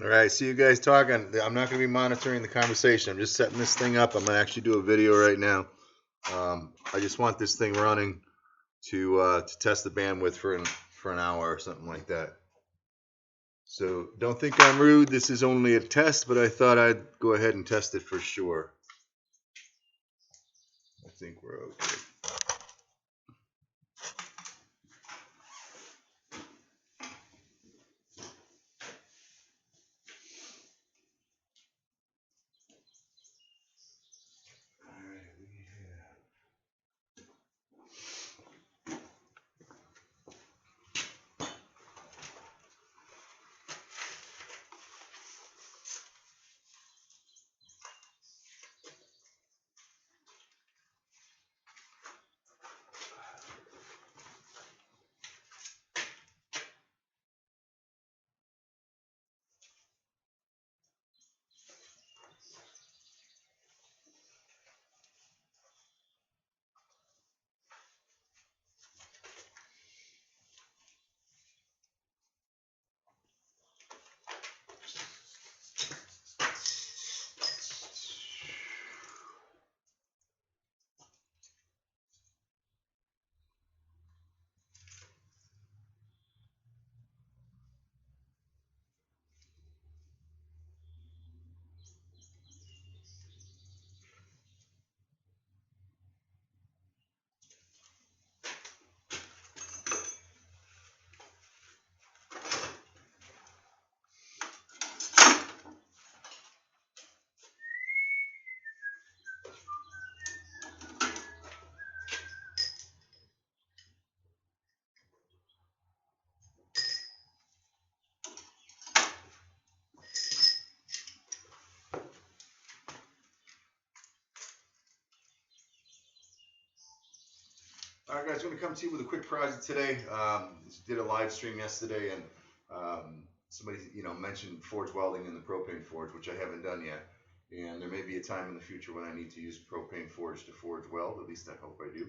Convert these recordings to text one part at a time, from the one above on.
All right, see you guys talking. I'm not going to be monitoring the conversation. I'm just setting this thing up. I'm going to actually do a video right now. I just want this thing running to test the bandwidth for an hour or something like that. So don't think I'm rude. This is only a test, but I thought I'd go ahead and test it for sure. I think we're okay. All right, guys, I'm going to come to you with a quick project today. Did a live stream yesterday, and somebody, mentioned forge welding in the propane forge, which I haven't done yet. And there may be a time in the future when I need to use propane forge to forge weld. At least I hope I do.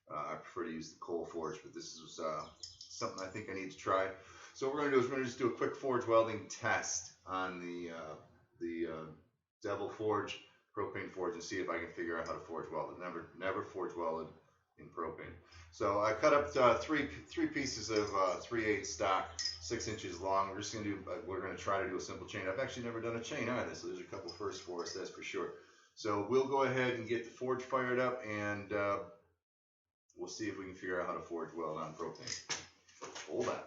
I prefer to use the coal forge, but this is something I think I need to try. So what we're going to do is we're going to just do a quick forge welding test on the Devil Forge propane forge and see if I can figure out how to forge weld it. Never forge welded in propane. So I cut up three pieces of 3/8 stock, 6 inches long. We're just gonna do. We're gonna try to do a simple chain. I've actually never done a chain either, so there's a couple firsts for us, that's for sure. So we'll go ahead and get the forge fired up, and we'll see if we can figure out how to forge weld on propane. Hold on.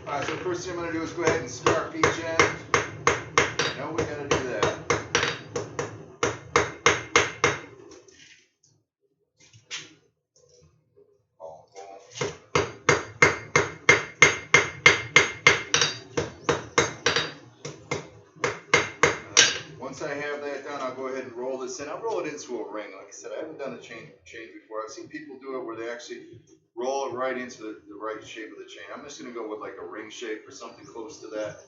Alright, so the first thing I'm going to do is go ahead and scarf each end. I know we got to do that. Once I have that done, I'll go ahead and roll this in. I'll roll it into a ring. Like I said, I haven't done a chain before. I've seen people do it where they actually roll it right into the right shape of the chain. I'm just going to go with like a ring shape or something close to that.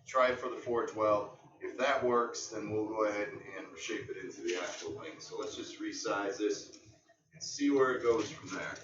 Try it for the Forge Weld. If that works, then we'll go ahead and shape it into the actual wing. So let's just resize this and see where it goes from there.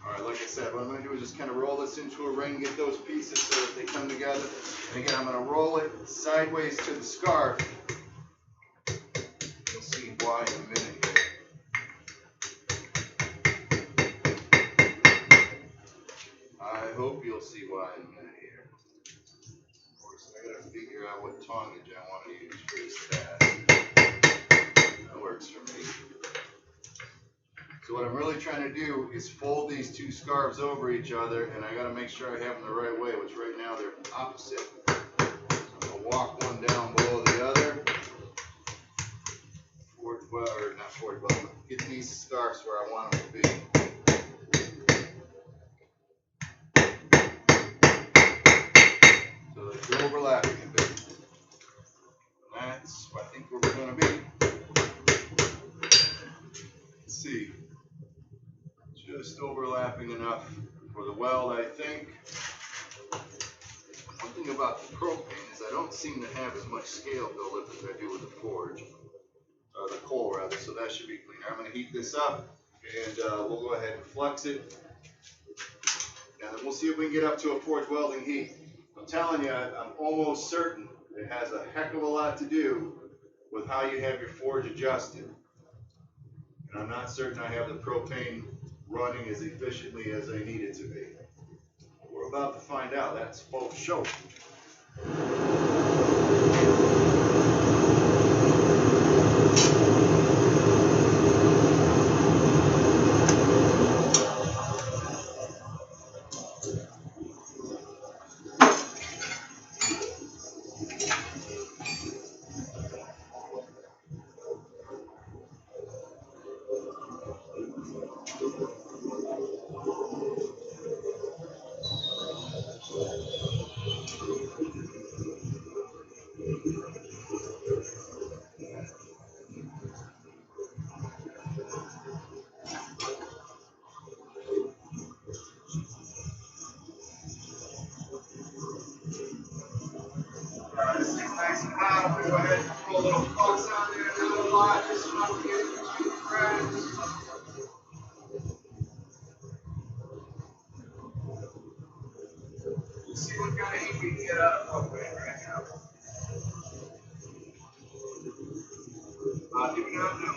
Alright, like I said, what I'm going to do is just kind of roll this into a ring, get those pieces so that they come together. And again, I'm going to roll it sideways to the scarf. You'll see why in a minute here. I hope you'll see why in a minute here. Of course, I got to figure out what tongage I want to use for this task. That works for me. So what I'm really trying to do is fold these two scarves over each other, and I got to make sure I have them the right way, which right now they're opposite. So I'm going to walk one down below the other. Get these scarves where I want them to be. So they're overlapping a bit. And that's, I think, where we're going to be. Let's see. Just overlapping enough for the weld, I think. One thing about the propane is I don't seem to have as much scale buildup as I do with the forge, the coal rather, so that should be cleaner. I'm going to heat this up, and we'll go ahead and flex it, and then we'll see if we can get up to a forge welding heat. I'm telling you, I'm almost certain it has a heck of a lot to do with how you have your forge adjusted. And I'm not certain I have the propane running as efficiently as I need it to be. We're about to find out. That's both show. This is nice and hot. I'm going to go ahead and throw a little flux on there, a little lot, just enough to get it between the cracks. Let's see what kind of heat we can get out of propane right now. Give it out now.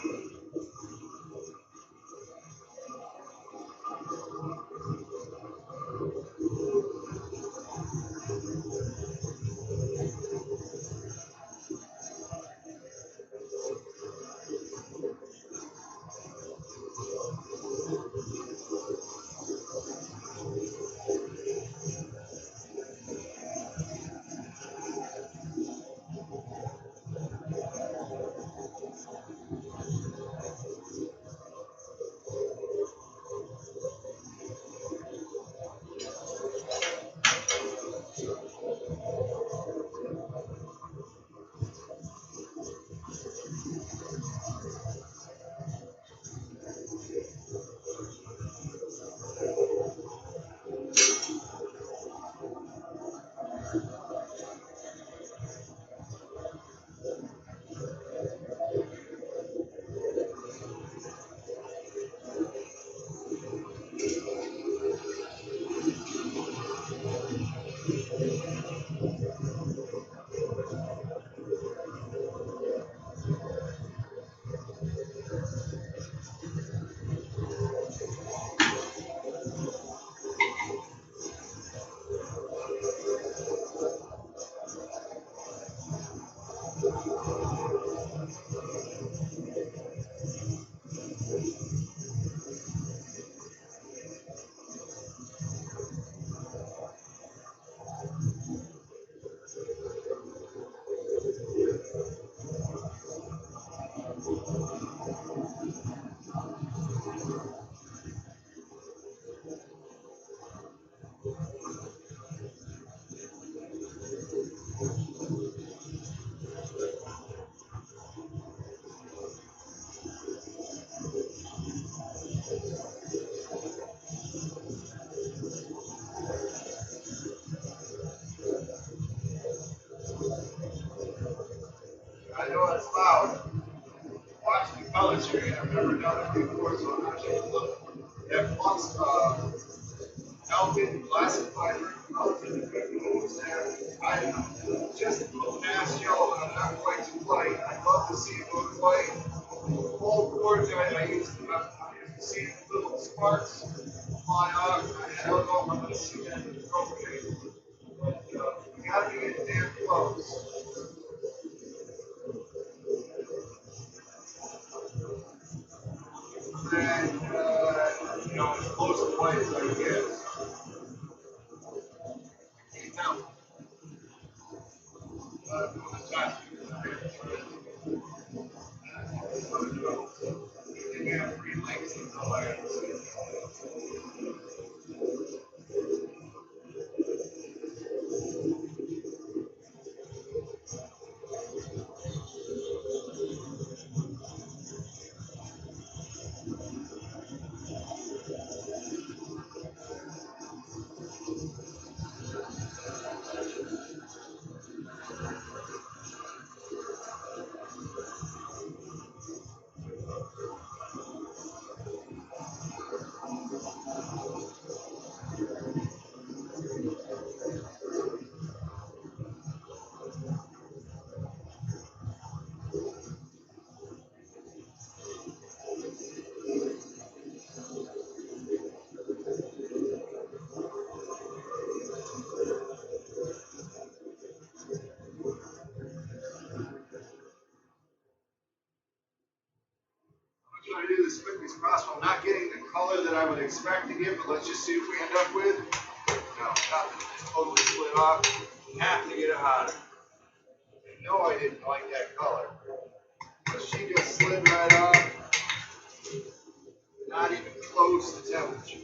I know it's loud. Watching the color screen, I've never done it before, so I'm not sure to look. That flux helping classify different colors in different moves there. I'm just a little past yellow, and I'm not quite too light. I'd love to see it look white. Full forge, I used to see little sparks fly off. I don't know if I'm going to see that in the propane. But we got to get damn close. And, as close to white as I can get. You can tell. that I would expect to get, but let's just see what we end up with. No, nothing. Just totally split off. Have to get it hotter. No, I didn't like that color. But she just slid right off. Not even close to temperature.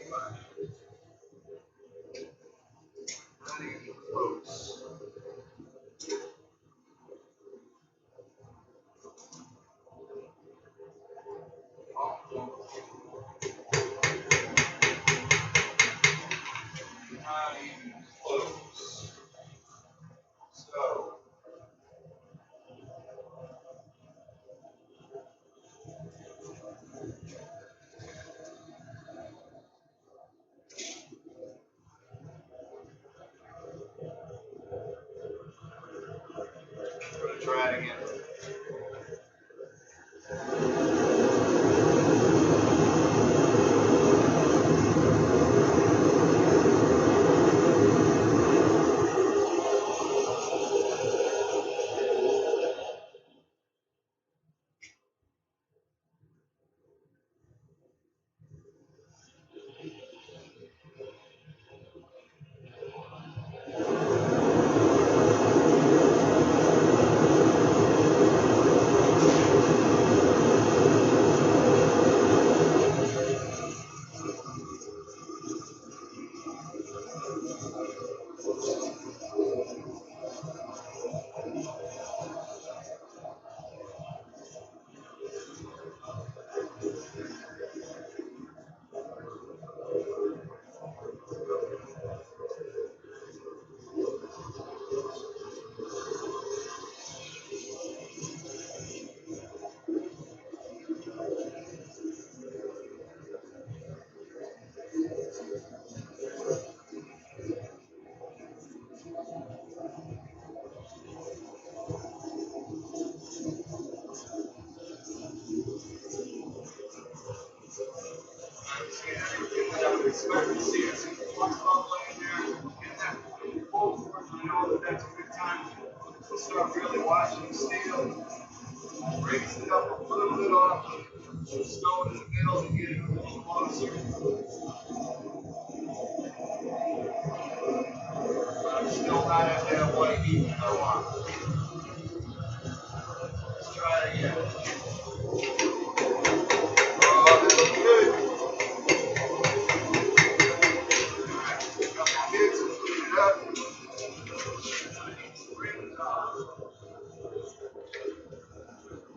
Come on. Not even close. Oh, not even close. So, we're going to try it again. Everything that I would expect to see. I see the flux bubble in there. Get that full force. I know that that's a good time to start really watching the steel. Breaks it up a little bit off the stone in the middle to get it a little closer. I'm still not at that white heat that I want. Let's try it again. Oh, that looks good. Couple hits and clean it up.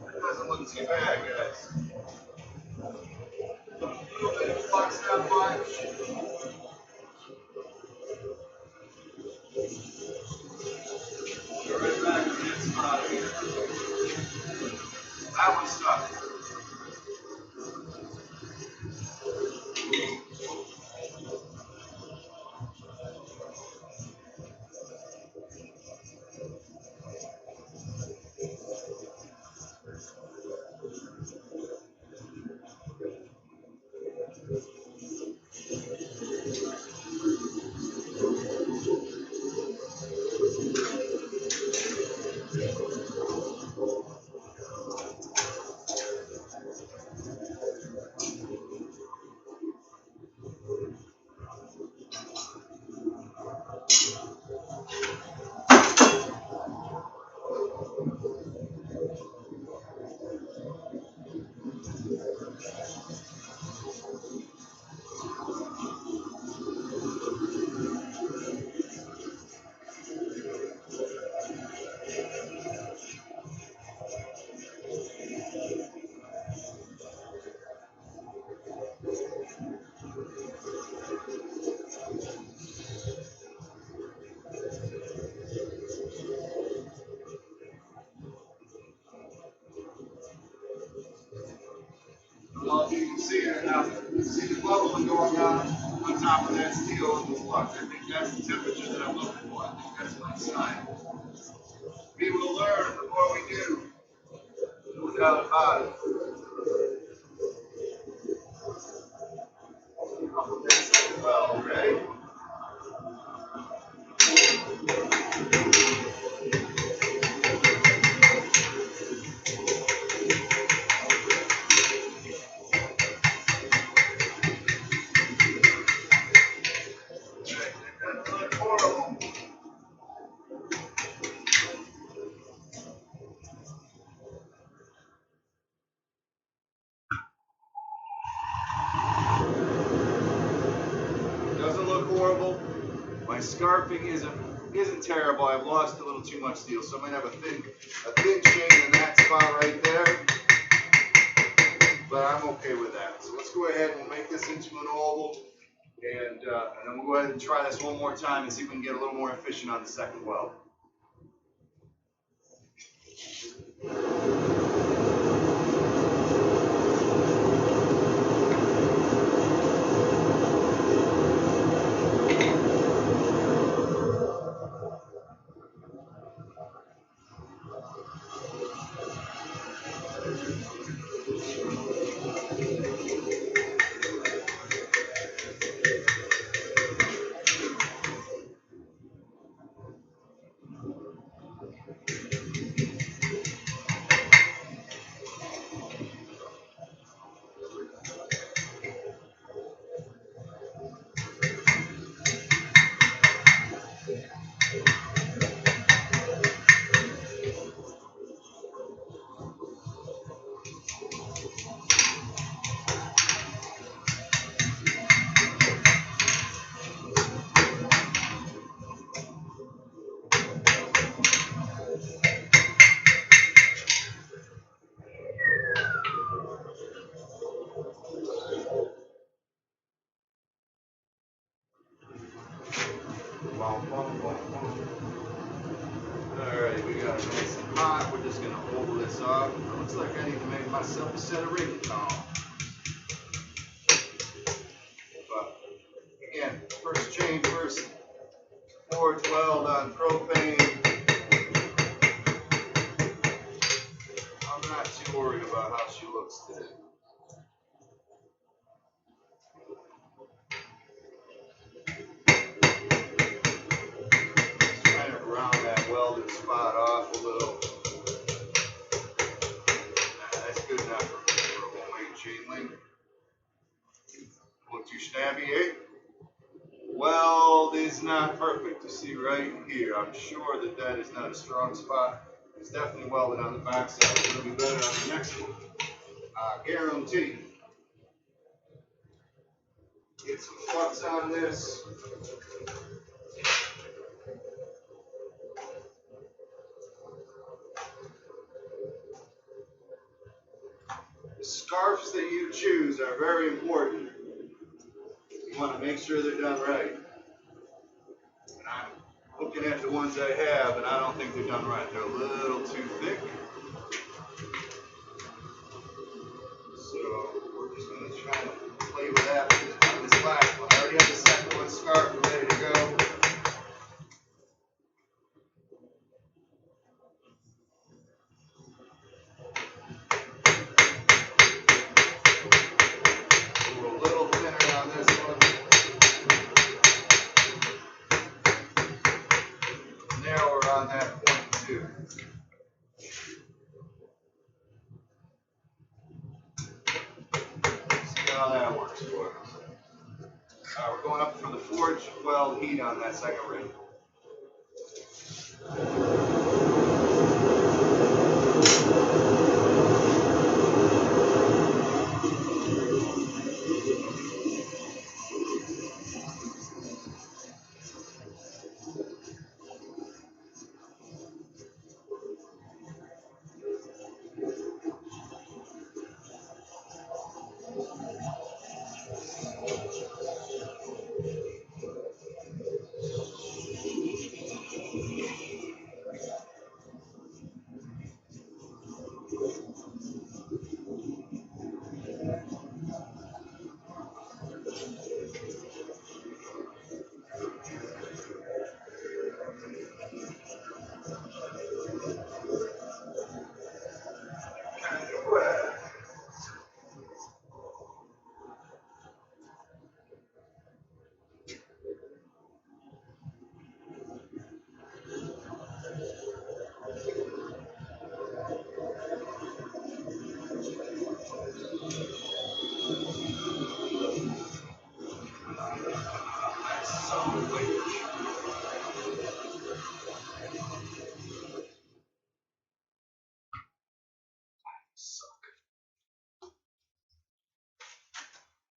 That doesn't look too bad, guys. A little bit of flux, not much. Go right back to that spot here. That one's stuck. Well, if you can see it now, you see the bubbling going on top of that steel in the flux. I think that's the temperature that I'm looking for. I think that's my sign. We will learn the more we do. No doubt about it. Well, ready? horrible. My scarfing isn't terrible. I've lost a little too much steel, so I might have a thin chain in that spot right there. But I'm okay with that. So let's go ahead and make this into an oval, and then we'll go ahead and try this one more time and see if we can get a little more efficient on the second weld. Alright, we got it nice and hot. We're just going to oval this up. It looks like I need to make myself a set of ring tongs. But again, first chain, first forge weld on propane. I'm not too worried about how she looks today. Just trying to round that welded spot off a little. That's good enough for a homemade chain link. Look too stabby, eh? Weld is not perfect. You see right here. I'm sure that that is not a strong spot. It's definitely welded on the back side. It's going to be better on the next one. Guarantee. Get some flux on this. The scarves that you choose are very important. You want to make sure they're done right. And I'm looking at the ones I have, and I don't think they're done right. They're a little too thick. So we're just going to try to play with that on this last one. I already have the second one scarfed and ready to go. Go a little thinner on this one. Narrower on that point too. See how that works for us. We're going up for the forge weld heat on that second ring.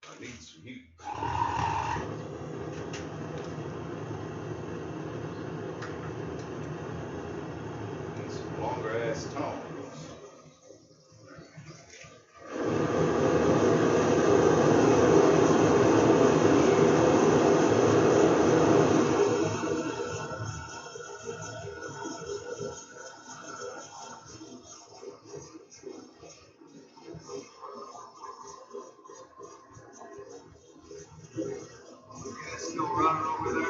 I need some heat. gas tone. It's still running over there.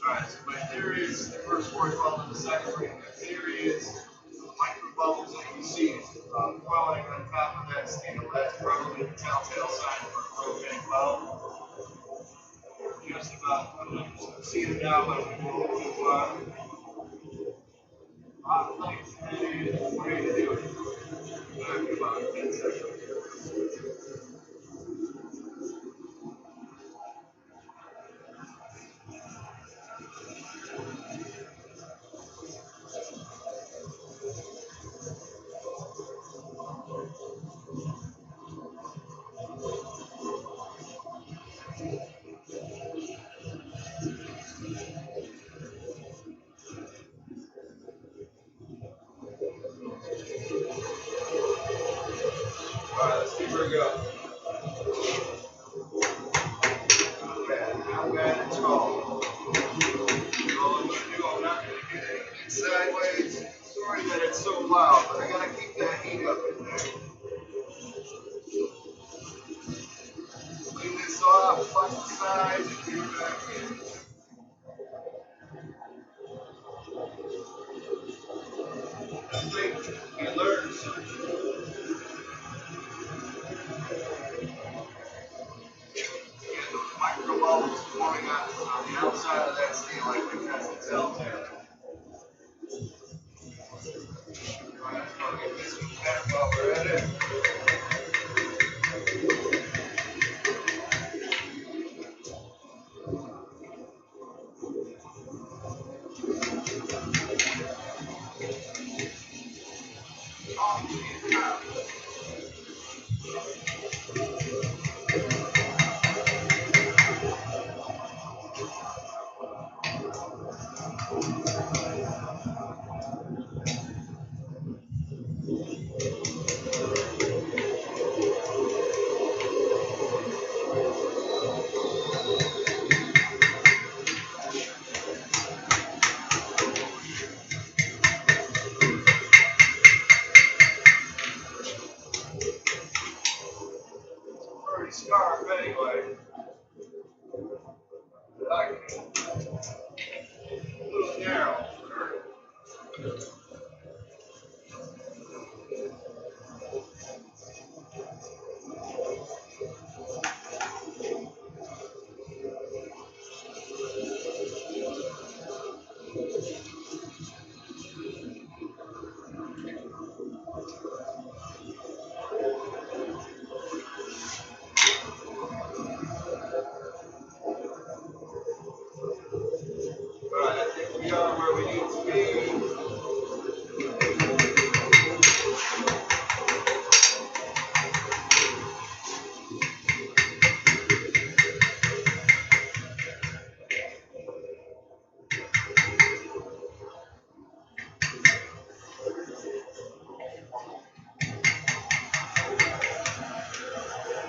Alright, so my theory is the first forge weld and the second ring. My theory is the micro bubbles that you see growing on top of that steel, that's probably the telltale sign for a propane weld. Just about, I'm seeing it now, but I'm going to move hot plates and ready to do it. Back in about 10 seconds. Alright, let's see where we go. Not bad at all. All I'm going to do, I'm not going to get anything sideways. Sorry that it's so loud, but I got to keep that heat up in there. Clean this off, flush the sides, and get it back in. That's great. You learn something. Micro bubbles forming on the outside of that steel, I think that's the telltale. Alright, I'll get this one back while we're at it. Pretty scarf anyway. Like a little narrow. Alright, I think we are where we need to be.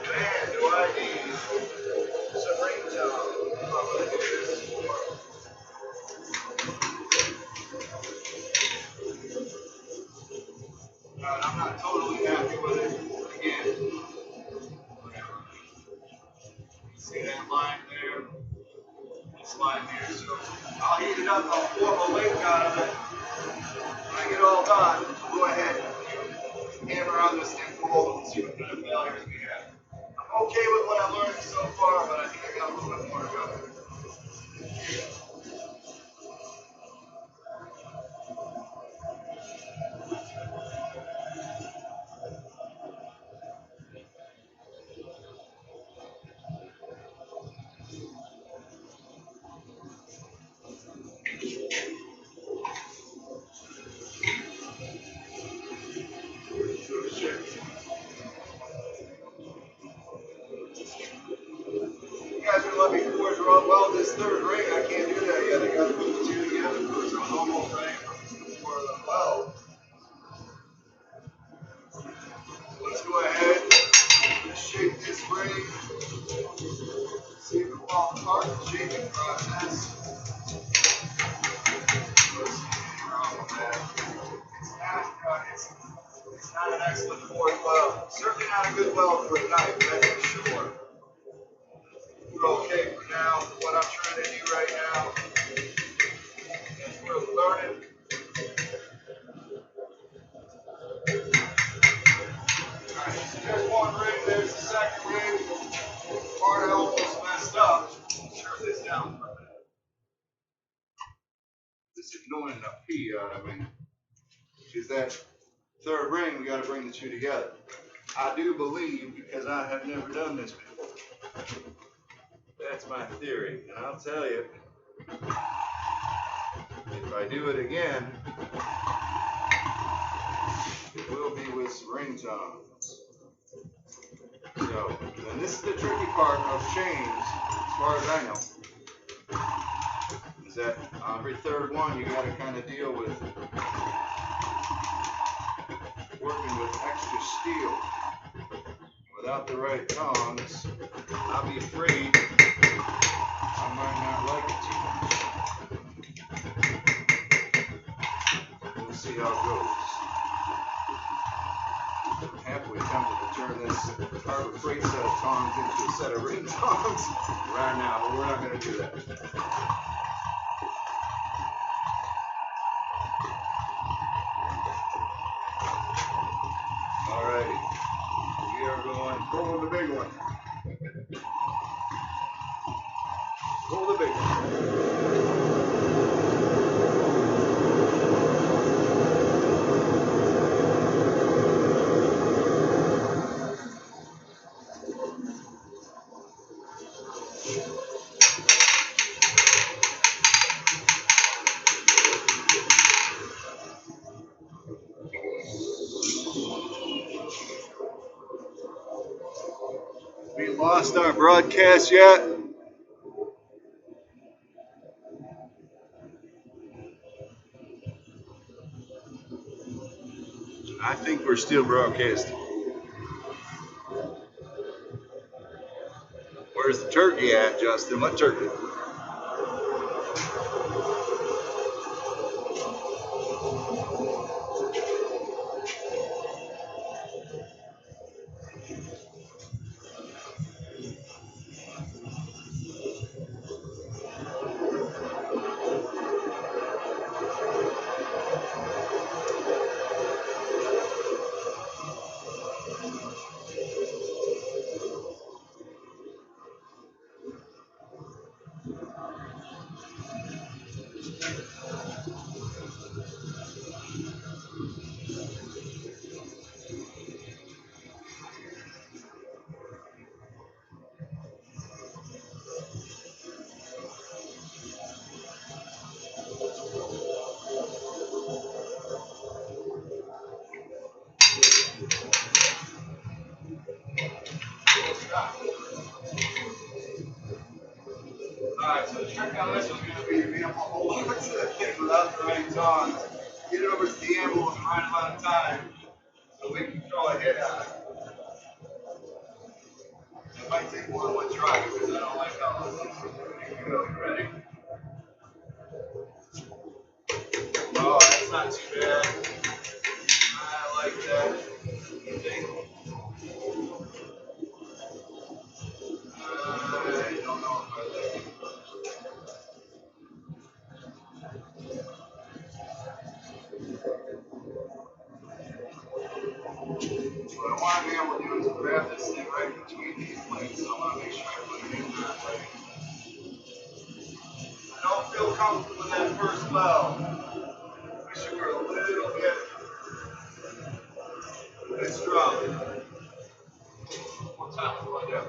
Man, do I need some ringtone. I'm going to do this. I'm not totally happy with it. Again, see that line there? This line here. So I'll heat it up. I'll form a link out of it. When I get all done, go ahead and hammer on this thing full and see what kind of failures we have. I'm okay with what I'm learning so far, but I think I got a little bit more to go. You guys are letting me forge weld this third ring. I can't do that yet. I got to put the two together first. I'm almost ready for the weld. Let's go ahead and shape this ring. See if it falls apart. Shaping process. Let's see anything wrong with that. It's not an excellent forged weld. Certainly not a good weld for a knife, that's for sure. We're okay for now. What I'm trying to do right now is we're learning. Alright, so there's one ring, there's the second ring. Part I almost messed up. Turn this down for a minute. This annoying enough P out of me. Is that third ring, we got to bring the two together. I do believe, because I have never done this before. That's my theory, and I'll tell you, if I do it again, it will be with some ring tongs. So, and this is the tricky part of chains, as far as I know, is that on every third one you got to kind of deal with working with extra steel. Without the right tongs, I'll be afraid I might not like it too much. We'll see how it goes. I'm halfway tempted to turn this Harbor Freight set of tongs into a set of ring tongs right now, but we're not going to do that. Alrighty. We are going pull the big one. Pull the big one. We lost our broadcast yet? I think we're still broadcasting. Where's the turkey at, Justin? What turkey? Alright, so the trick on this is going to be able to hold on to the thing without the right tongs. Get it over to the anvil in the right amount of time so we can throw a hit on it. It might take more than one try because I don't like how this looks. Here we go. You ready? Oh, that's not too bad. I like that. You think? I don't know if I like it. between these plates, so I want to make sure I put it in that way. I don't feel comfortable with that first weld. I should go a little bit strong. One time we'll go down.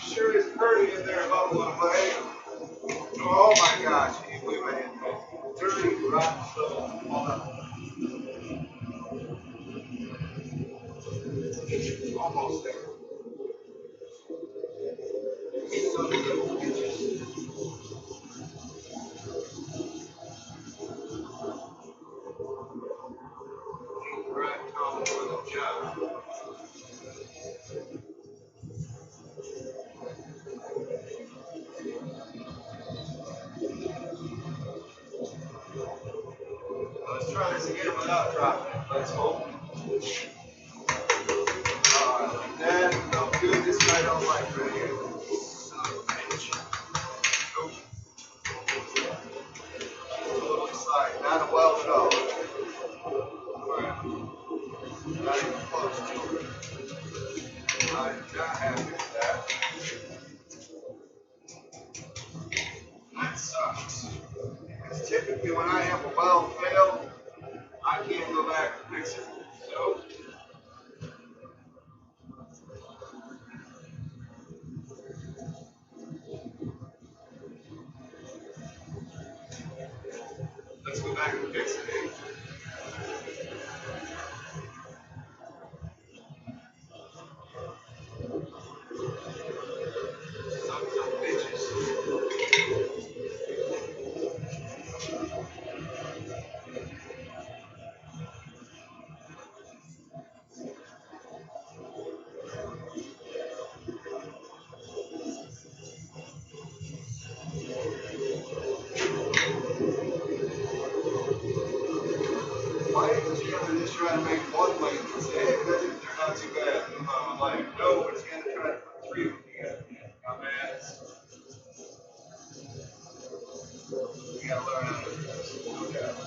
Sure is pretty in there about one way. Oh my gosh, can you believe I hit that? Dirty, rotten stone. Hold on. Almost there. Some little bitches. Right, Tom, for the job. Let's try this again without dropping it. Let's hope. Like that. No good. This guy don't like right here. Son of a bitch. Nope. Totally slide. Not a weld at all. Alright. Not even close to it. I'm not happy with that. That sucks. Because typically when I have a weld fail, I can't go back and fix it. So, let's go back and fix it. Sons of bitches. Why didn't you ever just try to make one lane and say, hey, that didn't turn out too bad? I'm like, no, it's going to try to put three of them together. Dumbass. You got to learn how to do this. No doubt.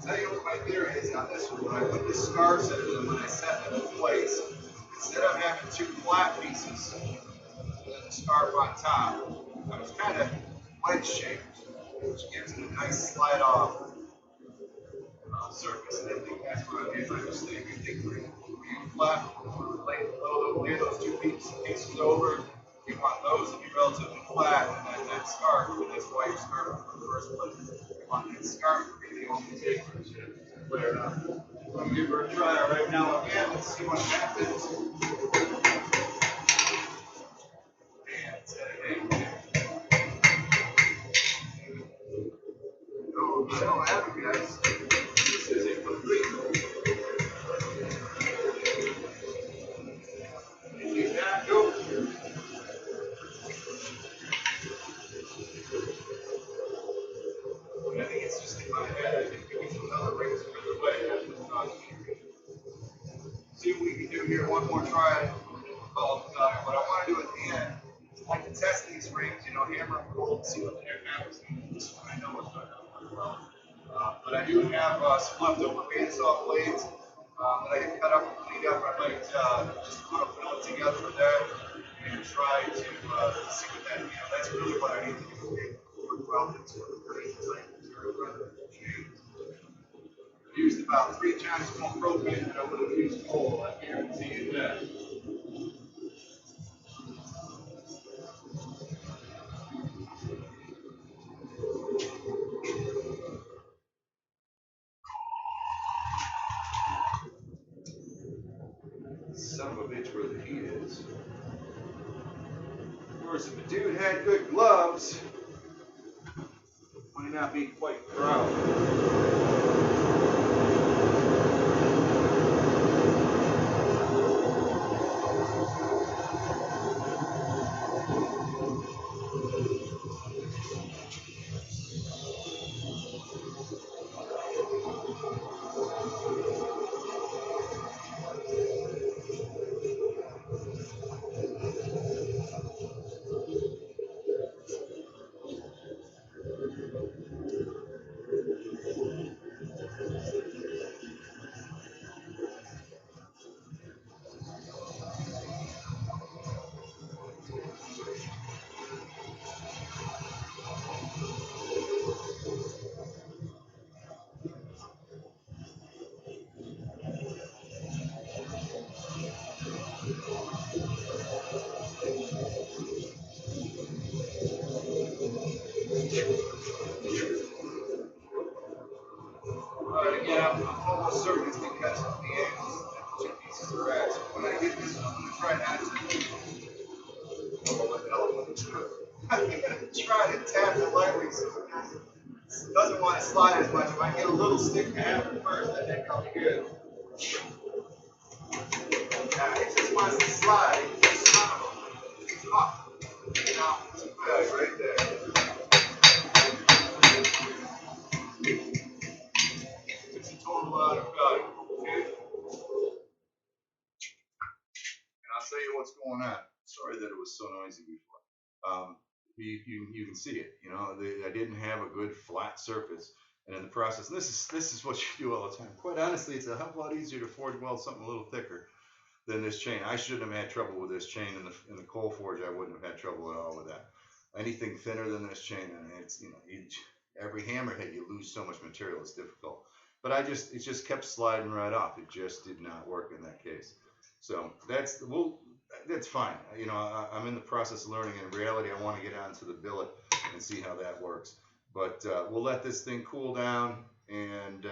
I'll tell you what my theory is on this one. When I put the scars in it and when I set them in place, instead of having two flat pieces and then the scarf on top, I was kind of wedge shaped, which gives it a nice slide off surface. And I think that's what I made my mistake. I think we're flat, lay those two pieces over. You want those to be relatively flat, and then that scarf, and that's why your scarf in the first place. You want that scarf to be the only tape for it to flare it up. I'm going to give her a try right now again. Let's see what happens. No, I don't have it, guys. see what we can do here. One more try. What I want to do at the end is I can test these rings, you know, hammer them cold, see what the heck happens. I know what's going to work well. But I do have some leftover bandsaw blades that I can cut up and clean up. I might just put a fillet together with that and try to see what that, you know, that's really what I need to do to make it well into a pretty tight material rather than chain. I've used about 3 times more propane than I would have used coal. I guarantee you that. Son of a bitch where the heat is. Of course, if a dude had good gloves, it might not be quite proud. Again, I'm almost certain it's because of the angles that the 2 pieces are at. So when I get this one, I'm going to try not to. Oh, what the hell am I going to do? I'm going to try to tap it lightly so it doesn't want to slide as much. If I get a little stick to happen first, I think I'll be good. It just wants to slide. Oh, now, too bad, right there. It's a total out of value. Okay? And I'll tell you what's going on. Sorry that it was so noisy before. You can see it. You know, I didn't have a good flat surface, and in the process, and this is what you do all the time. Quite honestly, it's a hell of a lot easier to forge weld something a little thicker than this chain. I shouldn't have had trouble with this chain in the coal forge. I wouldn't have had trouble at all with that. Anything thinner than this chain, and it's, you know, every hammerhead you lose so much material, it's difficult. But it just kept sliding right off. It just did not work in that case. So that's fine. You know, I'm in the process of learning. In reality, I want to get onto the billet and see how that works. But we'll let this thing cool down, and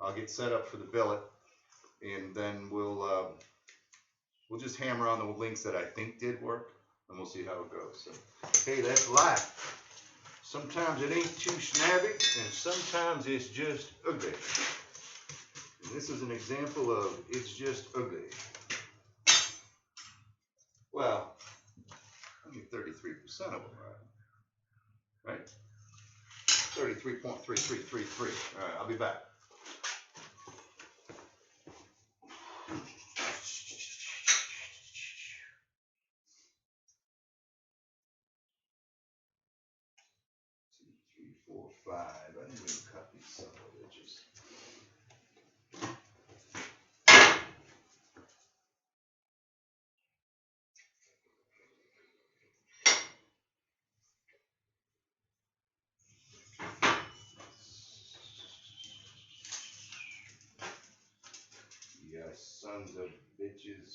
I'll get set up for the billet, and then we'll just hammer on the links that I think did work, and we'll see how it goes. So, hey, that's life. Sometimes it ain't too snazzy, and sometimes it's just ugly. And this is an example of it's just ugly. Well, only 33% of them are right. 33.3333. All right, I'll be back. I didn't even cut these son of a bitches. Yes, sons of bitches.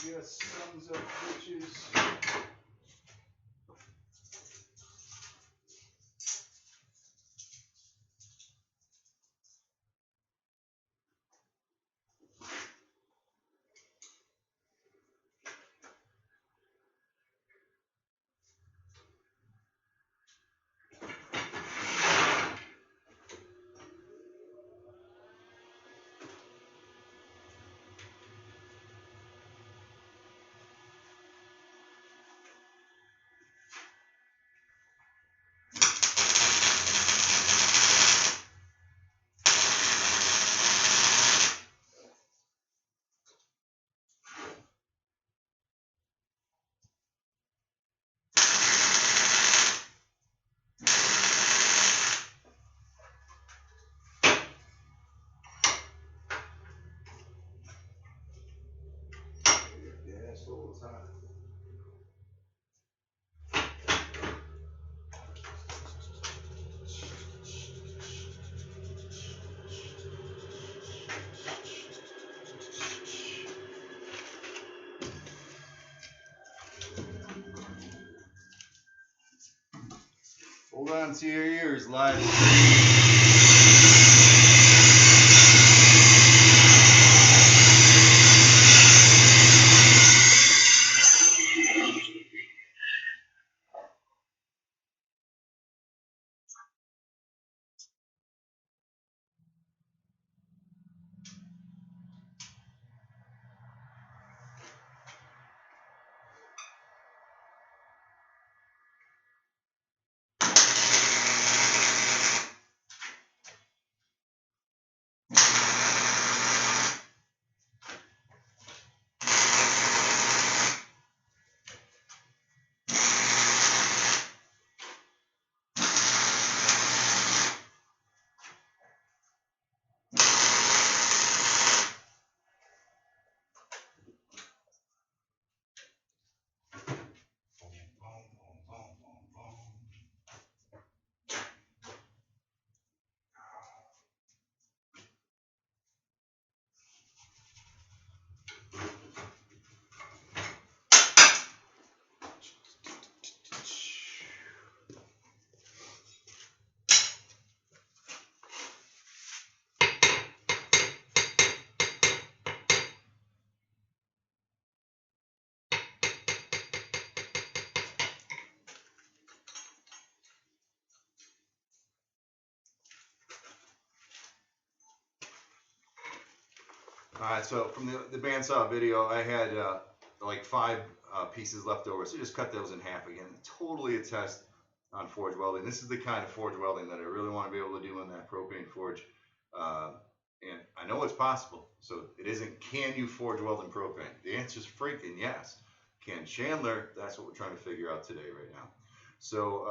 Yes, thumbs up, bitches. Hold on to your ears, live. Alright, so from the bandsaw video, I had like 5 pieces left over, so just cut those in half again. Totally a test on forge welding. This is the kind of forge welding that I really want to be able to do in that propane forge. And I know it's possible. So it isn't, can you forge weld in propane? The answer is freaking yes. Can Chandler? That's what we're trying to figure out today right now. So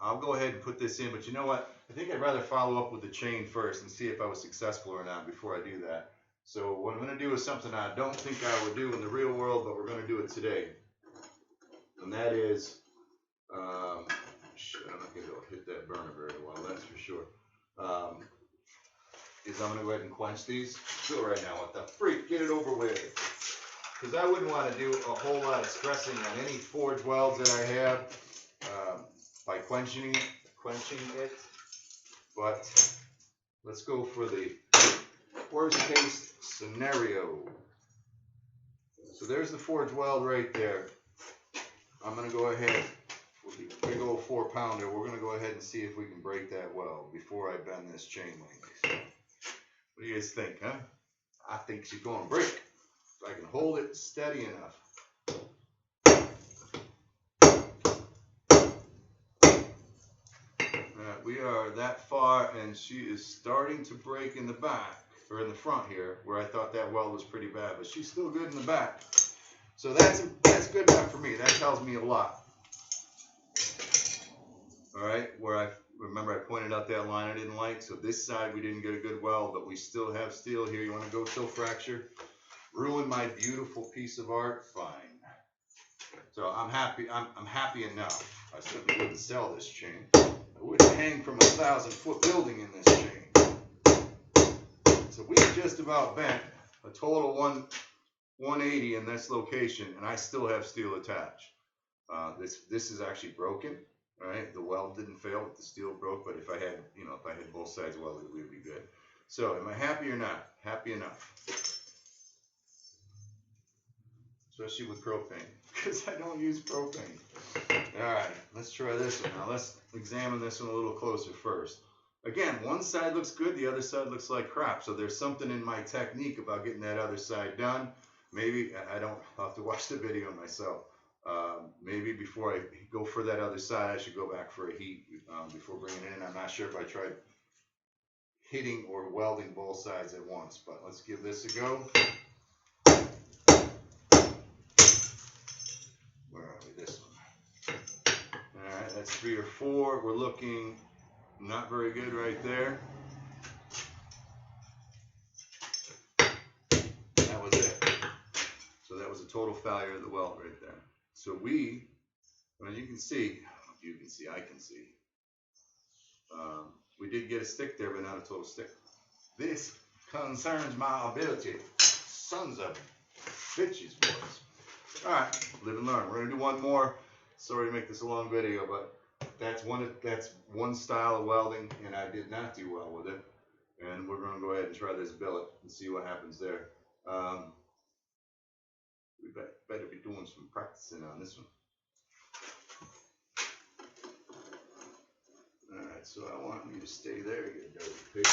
I'll go ahead and put this in, but you know what? I think I'd rather follow up with the chain first and see if I was successful or not before I do that. So what I'm going to do is something I don't think I would do in the real world, but we're going to do it today. And that is, I'm not going to hit that burner very well, that's for sure. Is I'm going to go ahead and quench these. Do it right now. What the freak? Get it over with. Because I wouldn't want to do a whole lot of stressing on any forge welds that I have by quenching it. But let's go for the worst case scenario. So there's the forge weld right there. I'm going to go ahead with the big old 4-pounder. We're going to go ahead and see if we can break that weld before I bend this chain link. What do you guys think, huh? I think she's going to break. If I can hold it steady enough. Alright, we are that far, and she is starting to break in the back. Or in the front here, where I thought that weld was pretty bad, but she's still good in the back. So that's good enough for me. That tells me a lot. All right, where I remember I pointed out that line I didn't like. So this side we didn't get a good weld, but we still have steel here. You want to go till fracture? Ruin my beautiful piece of art? Fine. So I'm happy. I'm happy enough. I certainly wouldn't sell this chain. I wouldn't hang from a 1,000-foot building in this chain. So we just about bent a total 180 in this location, and I still have steel attached. This is actually broken. All right, the weld didn't fail, the steel broke. But if I had, if I had both sides welded, we would be good. So, am I happy or not? Happy enough, especially with propane, because I don't use propane. All right, let's try this one now. Let's examine this one a little closer first. Again, one side looks good, the other side looks like crap. So there's something in my technique about getting that other side done. Maybe I don't. I'll have to watch the video myself. Maybe before I go for that other side, I should go back for a heat before bringing it in. I'm not sure if I tried hitting or welding both sides at once, but let's give this a go. Where are we? This one. All right, that's 3 or 4. We're looking not very good right there. That was it. So that was a total failure of the weld right there. So you can see, I can see. We did get a stick there, but not a total stick. This concerns my ability. Sons of bitches, boys. All right, live and learn. We're gonna do one more. Sorry to make this a long video, but that's one style of welding, and I did not do well with it. And we're gonna go ahead and try this billet and see what happens there. We better be doing some practicing on this one. All right, so I want you to stay there, you dirty pig.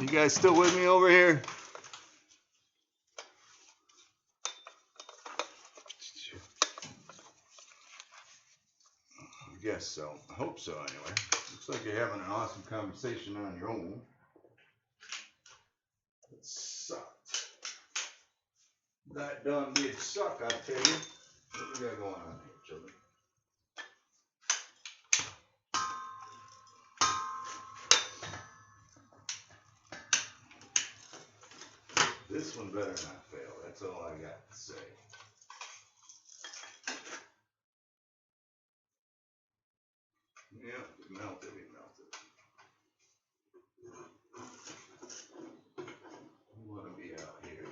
You guys still with me over here? I guess so. I hope so anyway. Looks like you're having an awesome conversation on your own. It sucked. That done did suck, I tell you. What we got going on here, children? This one better not fail. That's all I got to say. Yeah, it melted. We want to be out here.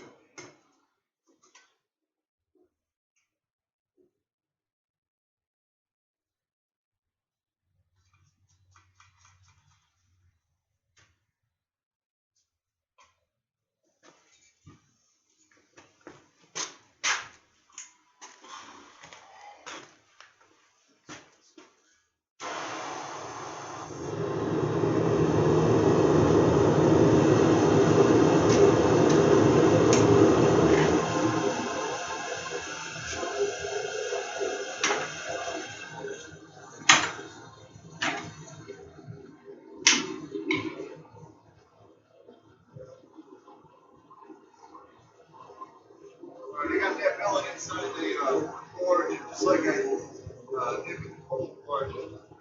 Already got that pellet inside the board, just like I did with the cold board.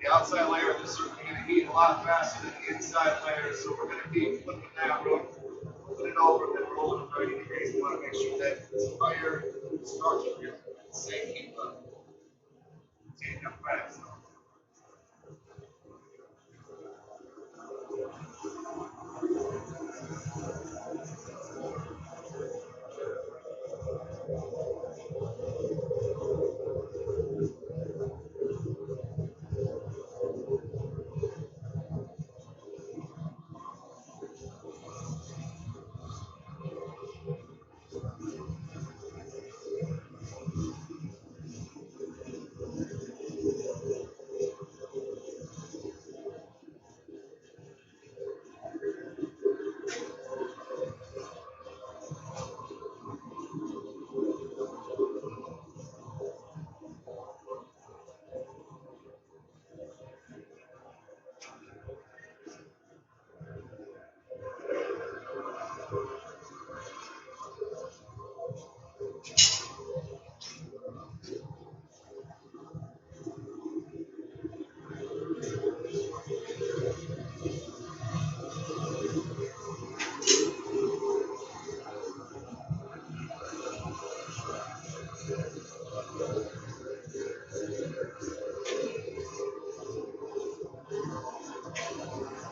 The outside layer is certainly going to heat a lot faster than the inside layer, so we're going to be flipping that, put it over, and then rolling it 30 degrees. We want to make sure that entire structure is at the same heat level. It's heating up fast.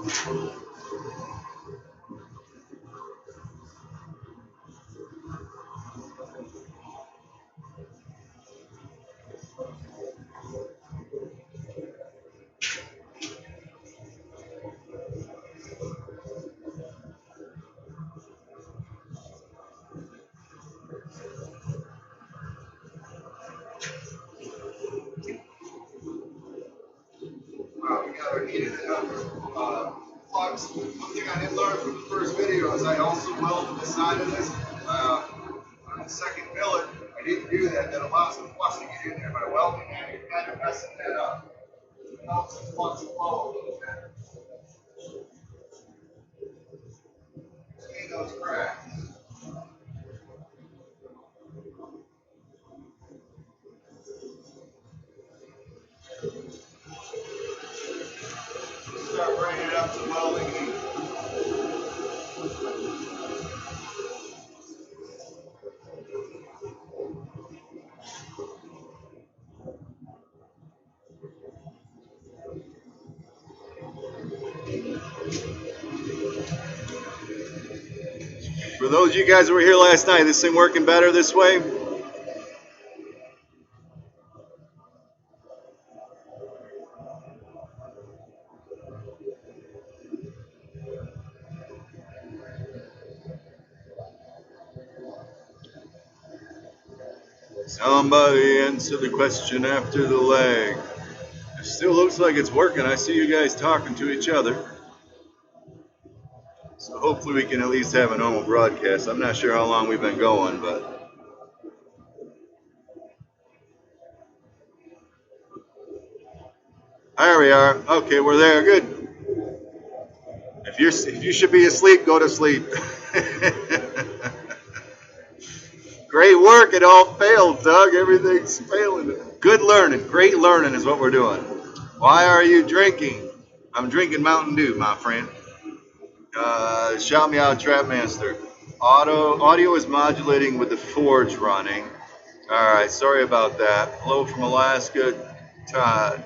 Wow, we got our heated plugs. One thing I did learn from the first video is I also welded the side of this on the second billet. I didn't do that. That allows the flux to get in there by welding that. You're kind of messing that up. It helps the flux flow a little bit. Clean those cracks. Start bringing it up to welding heat. For those of you guys who were here last night, this thing working better this way? Somebody answer the question after the lag. It still looks like it's working. I see you guys talking to each other. So hopefully we can at least have a normal broadcast. I'm not sure how long we've been going, but there we are. Okay, we're there. Good. If you should be asleep, go to sleep. Great work. It all failed, Doug. Everything's failing. Good learning. Great learning is what we're doing. Why are you drinking? I'm drinking Mountain Dew, my friend. Shout me out, Trapmaster. Audio is modulating with the forge running. All right, sorry about that. Hello from Alaska, Todd.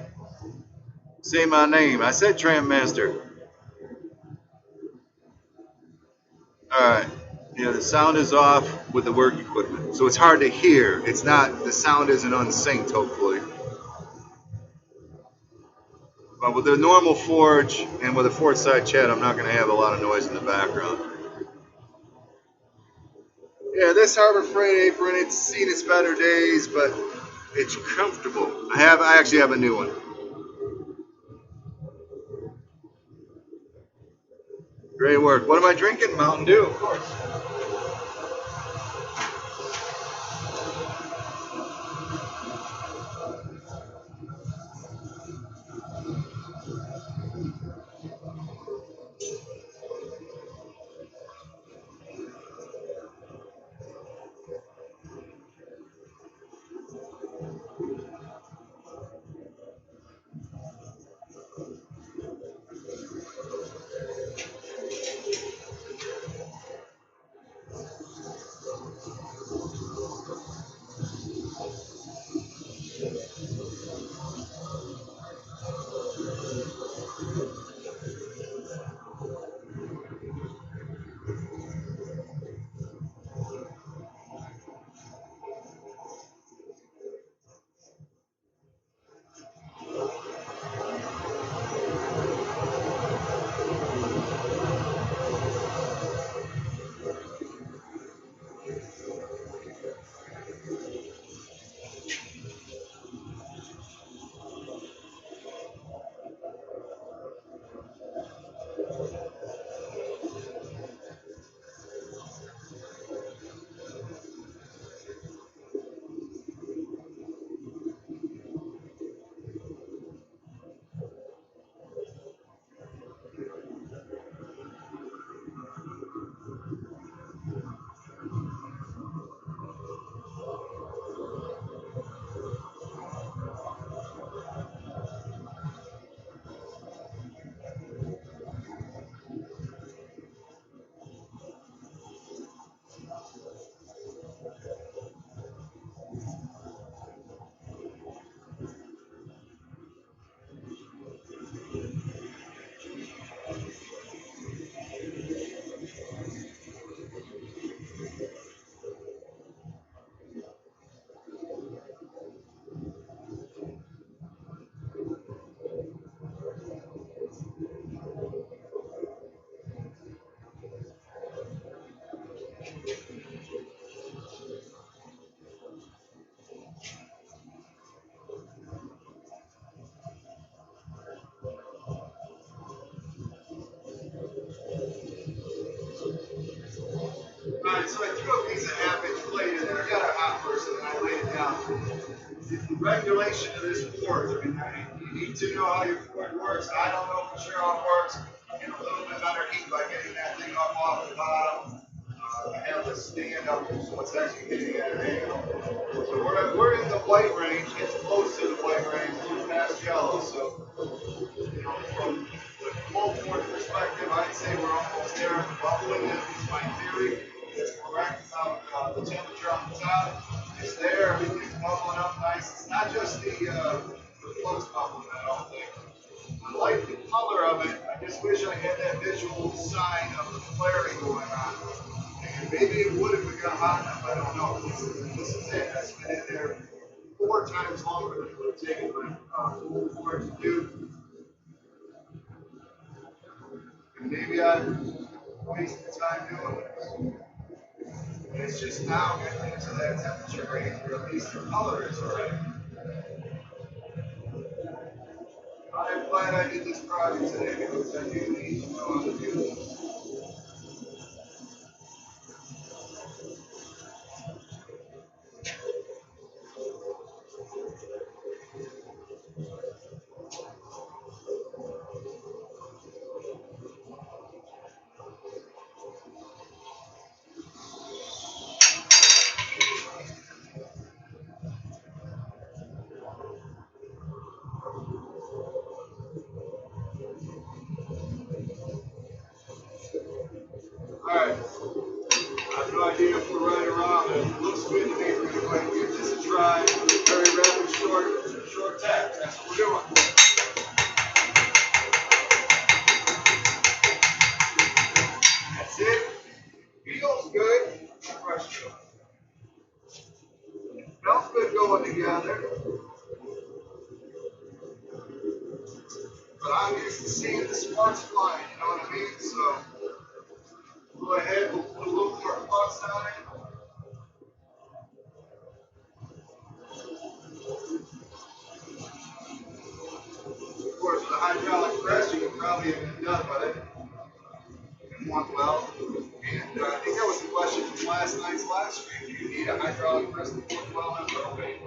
Say my name. I said Trapmaster. All right. Yeah, the sound is off with the work equipment, so it's hard to hear. It's not. The sound isn't unsynced, hopefully. But with the normal forge and with a forge side chat, I'm not going to have a lot of noise in the background. Yeah, this Harbor Freight apron, it's seen its better days, but it's comfortable. I actually have a new one. Great work. What am I drinking? Mountain Dew, of course. so I threw a piece of half-inch plate in there. I got a hot first, and then I laid it down. The regulation of this board, I mean, you need to know how your board works. I don't know for sure how it works. Get a little bit better heat by getting that thing up off the bottom. I have the stand up, so it's actually hitting at an angle. So we're in the white range. It's close to the white range. We're past yellow, so you know, from the full board perspective, I'd say we're almost there. The bubbling is my theory. It's correct about the temperature on the top. It's there. Everything's bubbling up nice. It's not just the floats bubbling, I don't think. I like the color of it. I just wish I had that visual sign of the flaring going on. And maybe it would if it got hot enough. I don't know. This is it. That's been in there 4 times longer than it would have taken my full board to do. And maybe I wasted time doing it. And it's just now getting into that temperature range where at least the color is right. I'm glad I did this project today because I do need to know how to do this. Alright, I have no idea if we're right or wrong, but it looks good to me. We're going to go ahead and give this a try. Very rapid, short taps. That's what we're doing. That's it. Feels good. Pressure. Smells good going together. But I'm used to seeing the sparks flying, you know what I mean? So, go ahead, we'll put a little more flux on it. Of course, with a hydraulic press, you can probably have been done with it in one weld. And I think that was the question from last night's live stream. Do you need a hydraulic press to put weld on propane?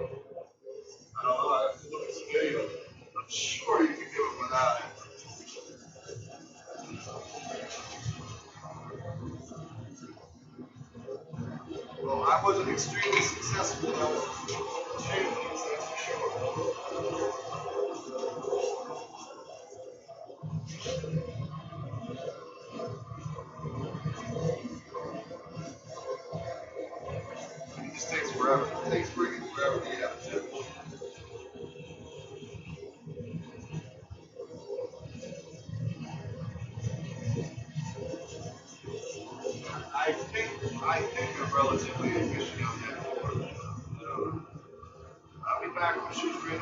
I don't know, I have to look at some video. I'm sure you can do it without it. Well, I wasn't extremely successful in those changes, that's for sure. It just takes forever. It takes freaking forever to get up to. I think I'm relatively efficient on that board. I'll be back when she's ready.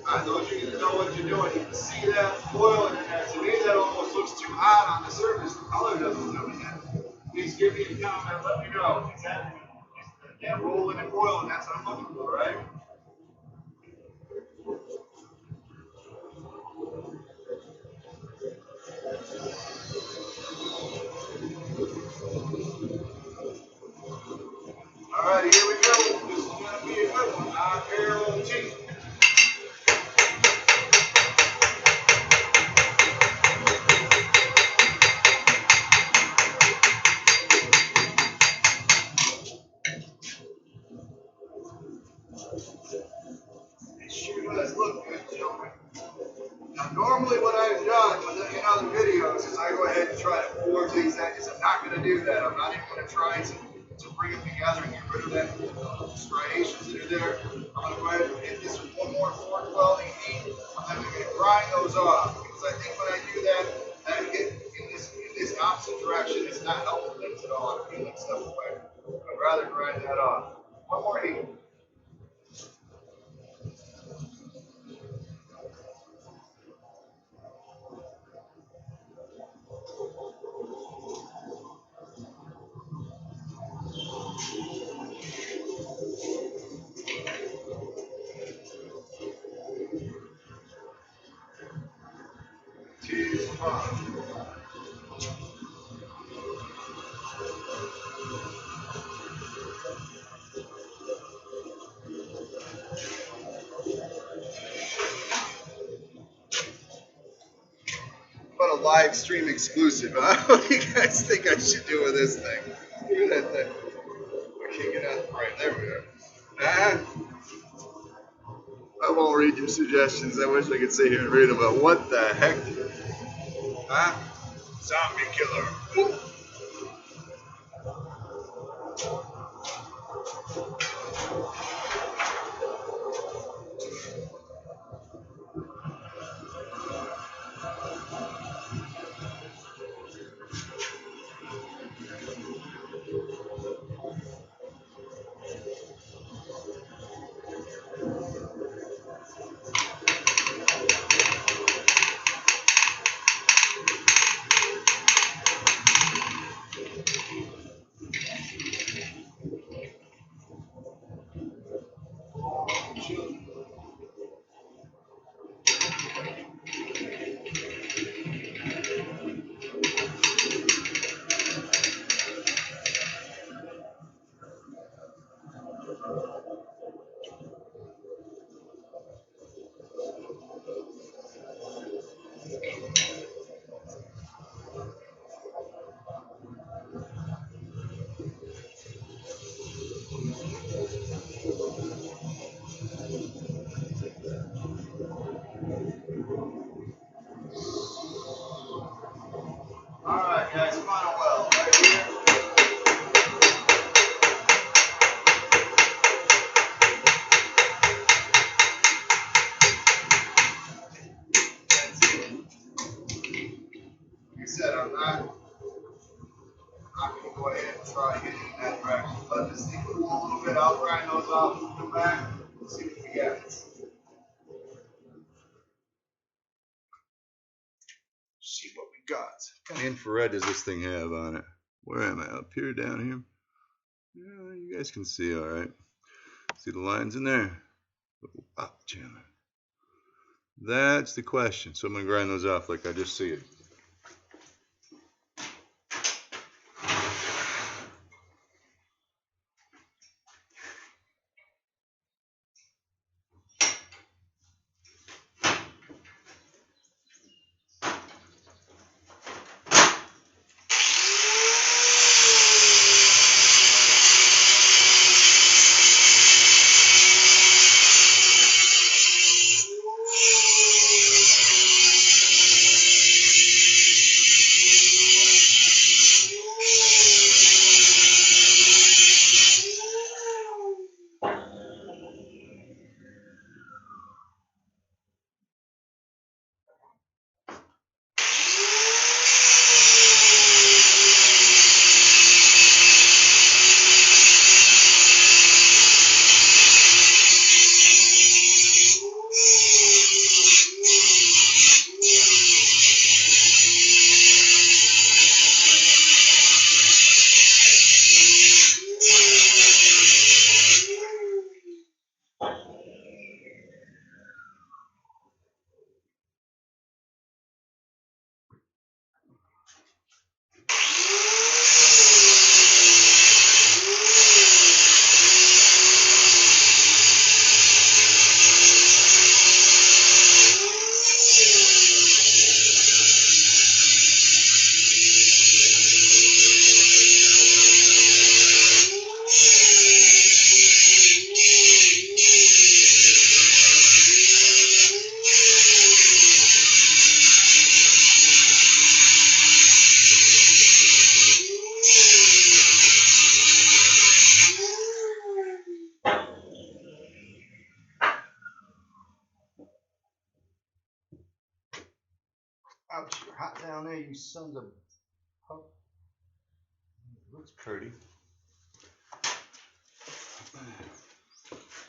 Alright, those of you that know what you're doing, you can see that foil in there. To me, that almost looks too hot on the surface. The color doesn't do it yet. Please give me a comment, let me know. Is that rolling and boiling? That's what I'm looking for, right? Alright, here we go. This is going to be a good one. Parallel teeth. It sure does look good, gentlemen. Now Normally what I've done in other videos is I go ahead and try to forge these edges. I'm not going to do that. I'm not even going to try to bring them together and get rid of that striations that are there. I'm going to go ahead and hit this with one more forge welding heat. I'm then going to grind those off, because I think when I do that, that hit in this opposite direction is not helping things at all. I'm peeling stuff away. I'd rather grind that off. One more heat. What a live stream exclusive, huh? What do you guys think I should do with this thing? Look at that thing. I can't get out. Right, there we are. I won't read your suggestions. I wish I could sit here and read them, but what the heck? Huh? Zombie killer. Woo. Alright guys, final weld right here. Like I said, I'm not going to go ahead and try hitting in that direction. Let this thing cool a little bit. I'll grind those off, come back, and see what we got. See what we got. What kind of infrared does this thing have on it? Where am I? Up here, down here? Yeah, you guys can see all right. See the lines in there? Up, Chandler. That's the question. So I'm going to grind those off like I just see it. Ouch, you're hot down there, you sons of pup. Looks pretty.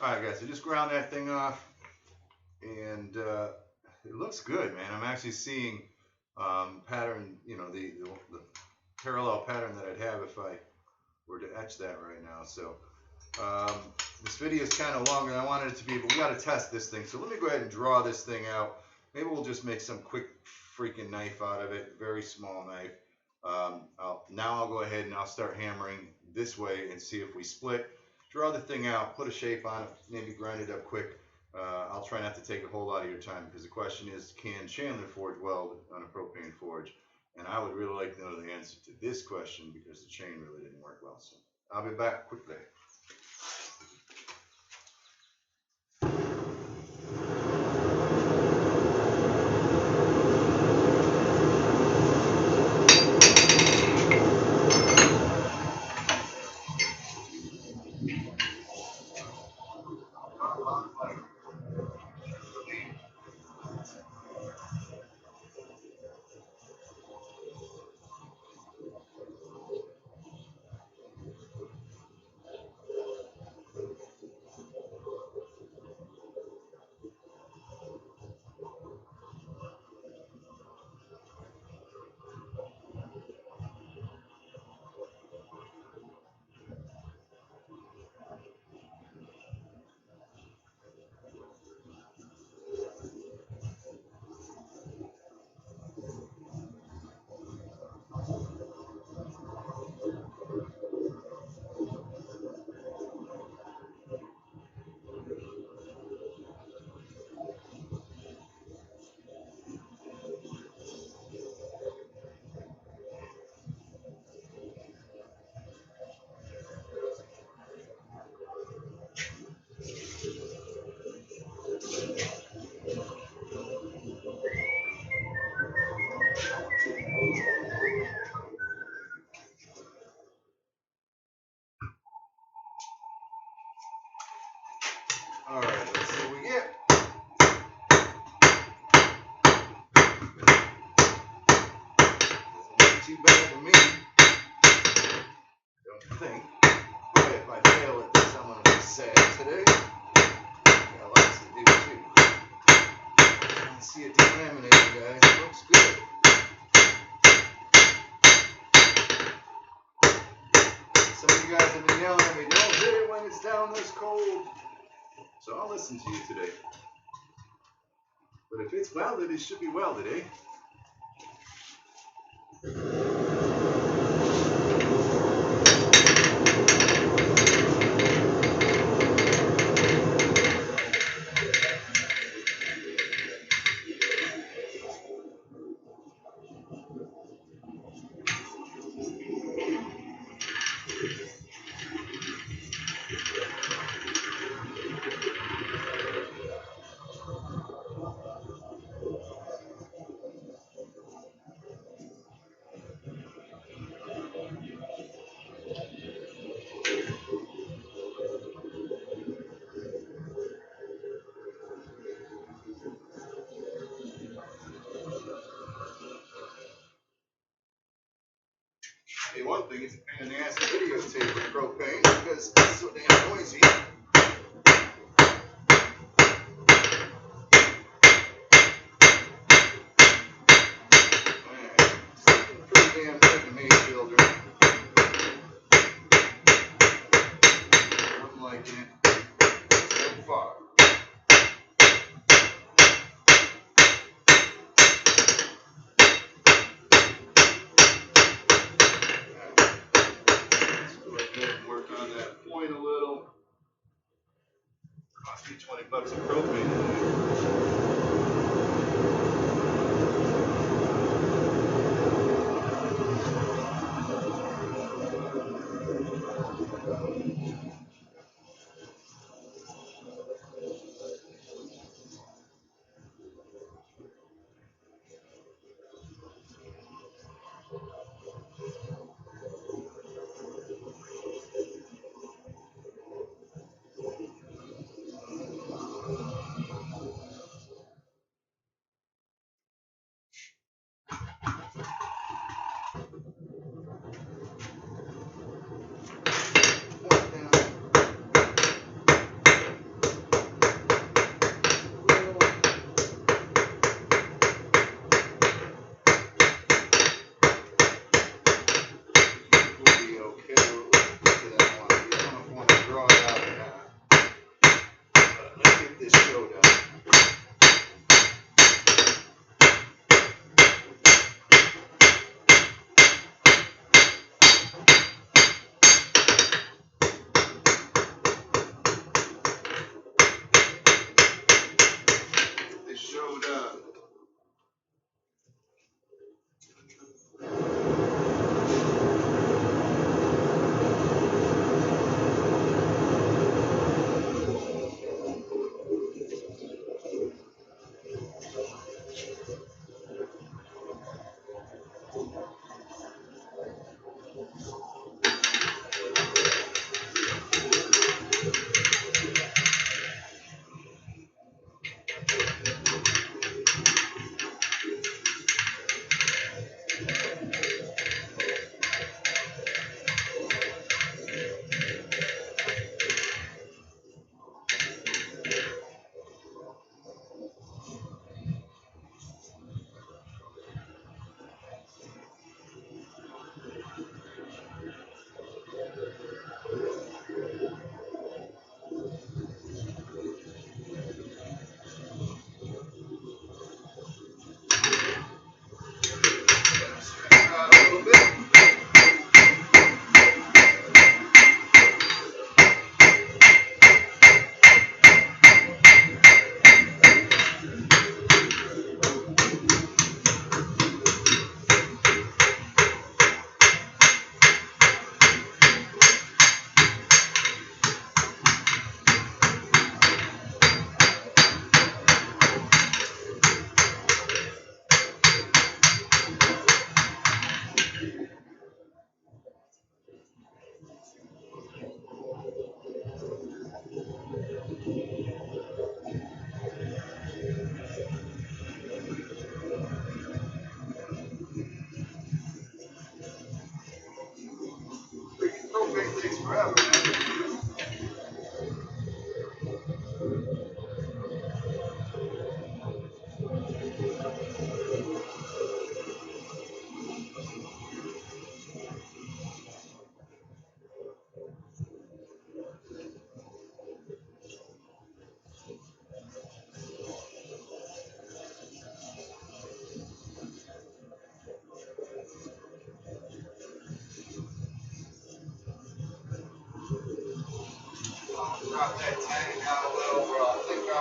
Alright guys, so just ground that thing off, and it looks good, man. I'm actually seeing pattern, you know, the parallel pattern that I'd have if I were to etch that right now. So this video is kind of longer than I wanted it to be, but we got to test this thing. So let me go ahead and draw this thing out. Maybe we'll just make some quick freaking knife out of it, very small knife. Now I'll go ahead and I'll start hammering this way and see if we split. Draw the thing out, put a shape on it, maybe grind it up quick. I'll try not to take a whole lot of your time, because the question is, can Chandler forge weld on a propane forge? And I would really like to know the answer to this question, because the chain really didn't work well. So I'll be back quickly. All right, let's see what we get. Doesn't look too bad to me. Don't think. But if I fail at this, I'm gonna be sad today. Got lots to do too. I can see it delaminating, guys. It looks good. Some of you guys have been yelling at me, don't hit it when it's down this cold. So I'll listen to you today. But if it's welded, it should be welded, eh? Hey, one thing, it's a pain in the ass to videotape with propane because it's so damn noisy. Alright, it's looking pretty damn good to me, children. I'm liking it so far. Let's go ahead and work on that point a little. Cost me $20 of propane.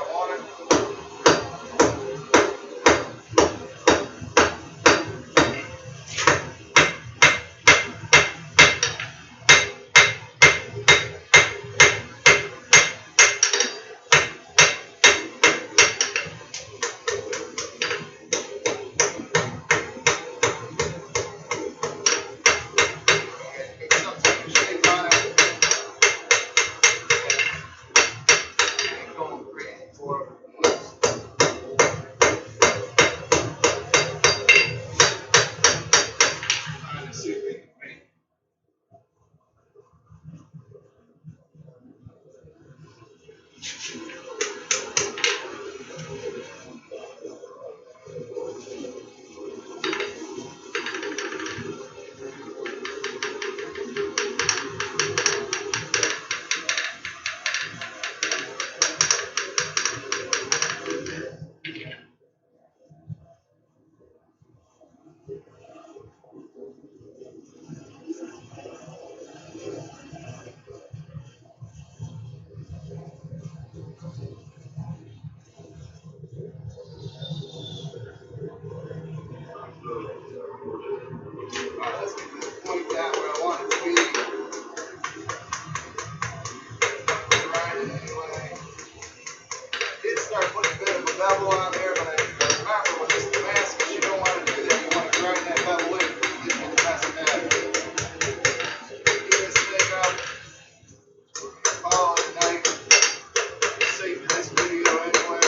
I want it. Let's get this point down where I want it to be. Grinding anyway. I did start putting a bit of a bevel on there, but I remember with this Damascus, you don't want to do that. You want to grind that bevel in to get the best of that. Get this thing up. Call it night. Save this video anyway.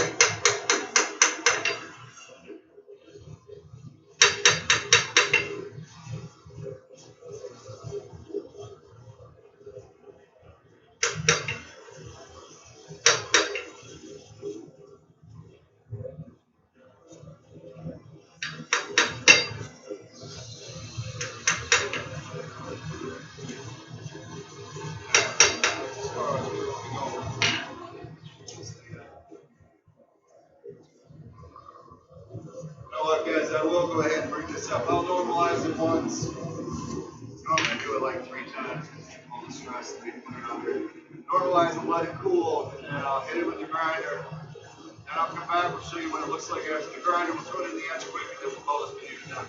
Guys, I will go ahead and bring this up. I'll normalize it once. I'm going to do it like 3 times. All the stress that we put it under. Normalize it, let it cool, and then I'll hit it with the grinder. Then I'll come back and show you what it looks like after the grinder. We'll throw it in the edge quick and then we'll call this video done.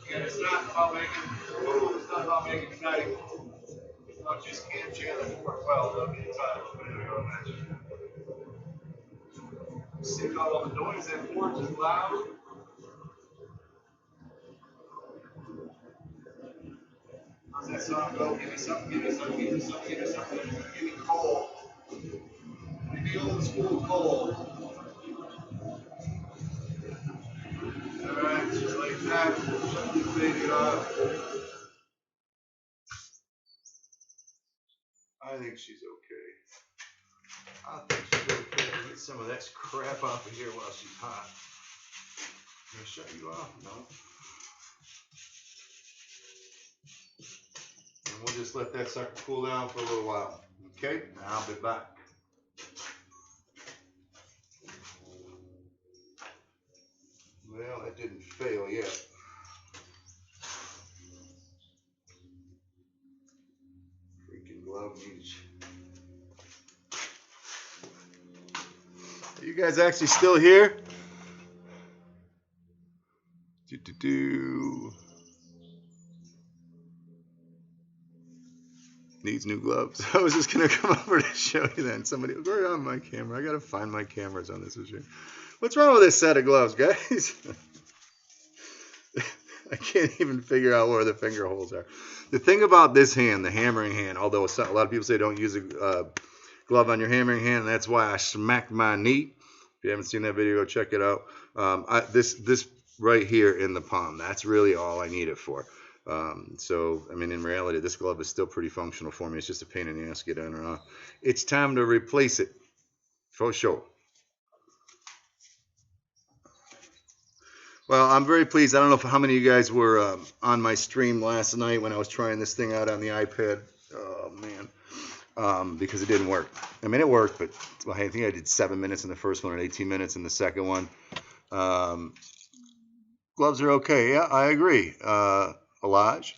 Again, it's not about making it's not about making exciting. It's about just cam channeling to work well. There'll be a time. But here we go, man. See all the noise that forge is loud. How's that song go? Give me something, give me something, give me something, give me something. Give me coal. Give me old school coal. Alright, just like that. Shut this baby off. I think she's okay. I think she's okay. Get some of that crap off of here while she's hot. Can I shut you off? No. And we'll just let that sucker cool down for a little while. Okay, I'll be back. Well, it didn't fail yet. Freaking glove needs. Are you guys actually still here? Needs new gloves. I was just gonna come over to show you that. Somebody, where on my camera? I gotta find my cameras on this issue. What's wrong with this set of gloves, guys? I can't even figure out where the finger holes are. The thing about this hand, the hammering hand, although a lot of people say don't use a glove on your hammering hand, and that's why I smacked my knee. If you haven't seen that video, go check it out. This right here in the palm, that's really all I need it for. So, I mean, in reality, this glove is still pretty functional for me. It's just a pain in the ass to get on or off. It's time to replace it, for sure. Well, I'm very pleased. I don't know how many of you guys were on my stream last night when I was trying this thing out on the iPad. Oh, man. Because it didn't work. I mean, it worked, but well, I think I did 7 minutes in the first one and 18 minutes in the second one. Gloves are okay. Yeah, I agree. Alaj.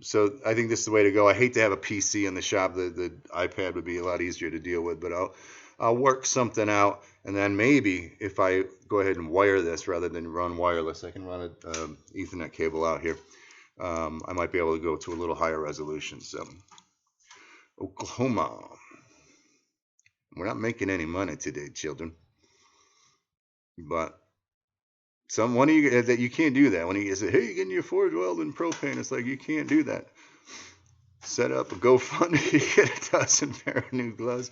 So I think this is the way to go. I hate to have a PC in the shop. The iPad would be a lot easier to deal with, but I'll work something out, and then maybe if I go ahead and wire this rather than run wireless, I can run an Ethernet cable out here. I might be able to go to a little higher resolution. So, Oklahoma. We're not making any money today, children. But one of you that you can't do that. When you say, "Hey, you getting your Forge Welding propane," it's like you can't do that. Set up a GoFundMe, get a dozen pair of new gloves.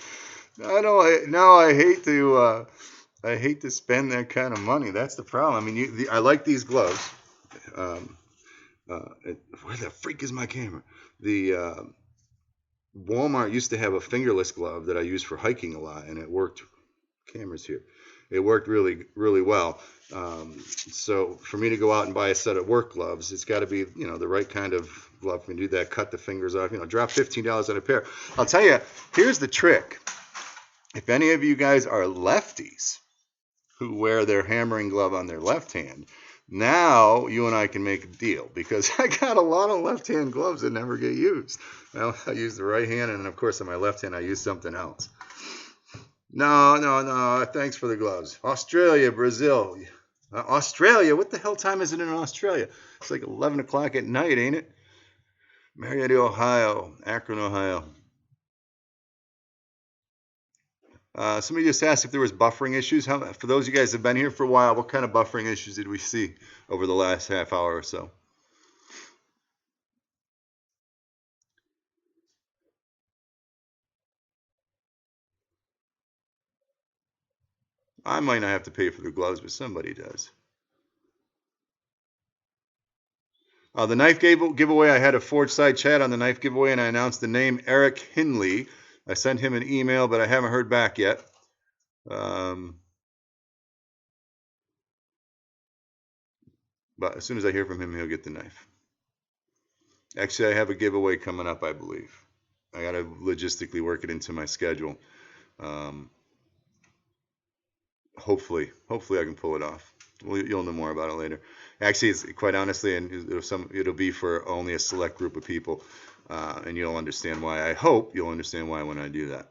I hate to spend that kind of money. That's the problem. I mean, I like these gloves. Where the freak is my camera? The Walmart used to have a fingerless glove that I used for hiking a lot, and it worked. Camera's here. It worked really, really well. So for me to go out and buy a set of work gloves, it's got to be, the right kind of glove for me to do that. Cut the fingers off. Drop $15 on a pair. I'll tell you. Here's the trick. If any of you guys are lefties who wear their hammering glove on their left hand, now you and I can make a deal, because I got a lot of left hand gloves that never get used. Well, I use the right hand, and of course on my left hand I use something else. No. Thanks for the gloves. Australia, Brazil. Australia? What the hell time is it in Australia? It's like 11 o'clock at night, ain't it? Marietta, Ohio. Akron, Ohio. Somebody just asked if there was buffering issues. For those of you guys that have been here for a while, what kind of buffering issues did we see over the last half hour or so? I might not have to pay for the gloves, but somebody does. The knife giveaway, I had a Forge side chat on the knife giveaway, and I announced the name Eric Hinley. I sent him an email, but I haven't heard back yet. But as soon as I hear from him, he'll get the knife. Actually, I have a giveaway coming up, I believe. I got to logistically work it into my schedule. Hopefully I can pull it off. You'll know more about it later. Actually, it's quite honestly, and it'll be for only a select group of people, and you'll understand why. I hope you'll understand why when I do that.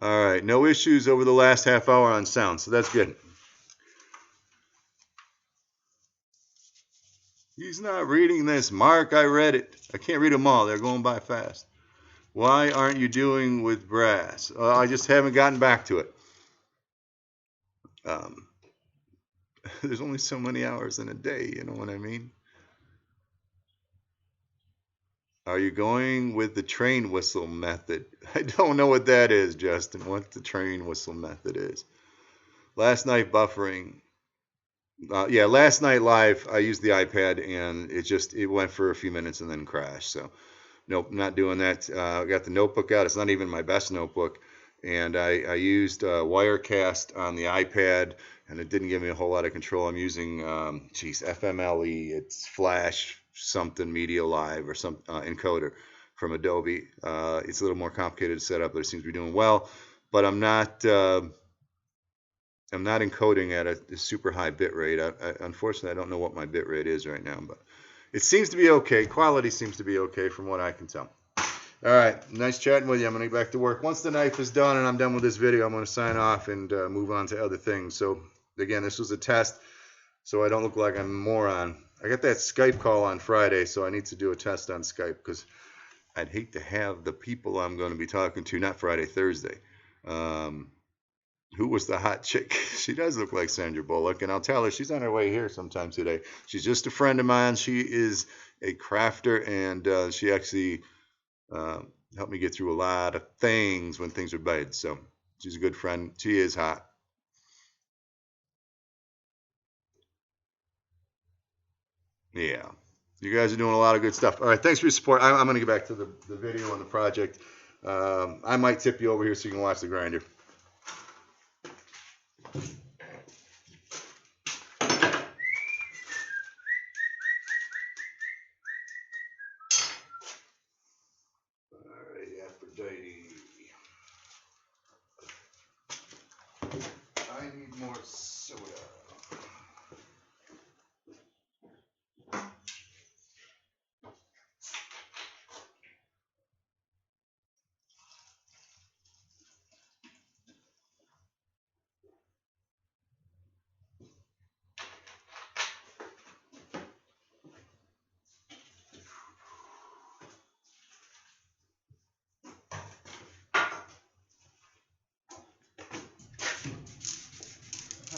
All right, no issues over the last half hour on sound, so that's good. He's not reading this. Mark, I read it. I can't read them all. They're going by fast. Why aren't you doing with brass? I just haven't gotten back to it. There's only so many hours in a day, you know what I mean? Are you going with the train whistle method? I don't know what that is, Justin, what the train whistle method is. Last night buffering. Yeah, last night live, I used the iPad, and it went for a few minutes and then crashed. So, nope, not doing that. I got the notebook out. It's not even my best notebook. And I used Wirecast on the iPad, and it didn't give me a whole lot of control. I'm using, FMLE. It's Flash something Media Live or some encoder from Adobe. It's a little more complicated to set up, but it seems to be doing well. But I'm not encoding at a super high bit rate. Unfortunately, I don't know what my bit rate is right now, but it seems to be okay. Quality seems to be okay from what I can tell. All right, nice chatting with you. I'm going to get back to work. Once the knife is done and I'm done with this video, I'm going to sign off and move on to other things. So, again, this was a test, so I don't look like I'm a moron. I got that Skype call on Friday, so I need to do a test on Skype, because I'd hate to have the people I'm going to be talking to, not Friday, Thursday. Who was the hot chick? She does look like Sandra Bullock, and I'll tell her she's on her way here sometime today. She's just a friend of mine. She is a crafter, and she actually helped me get through a lot of things when things were bad. So she's a good friend. She is hot. Yeah. You guys are doing a lot of good stuff. All right, thanks for your support. I'm going to get back to the video and the project. I might tip you over here so you can watch the grinder. I need more soda.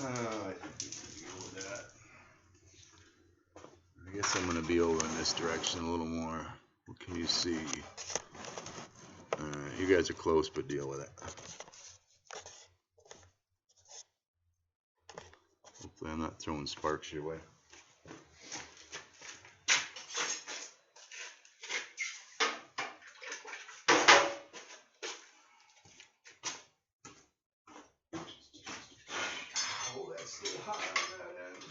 I think we can deal with that. I guess I'm going to be over in this direction a little more. What can you see? You guys are close, but deal with it. Hopefully I'm not throwing sparks your way. Oh, that's still hot on that end.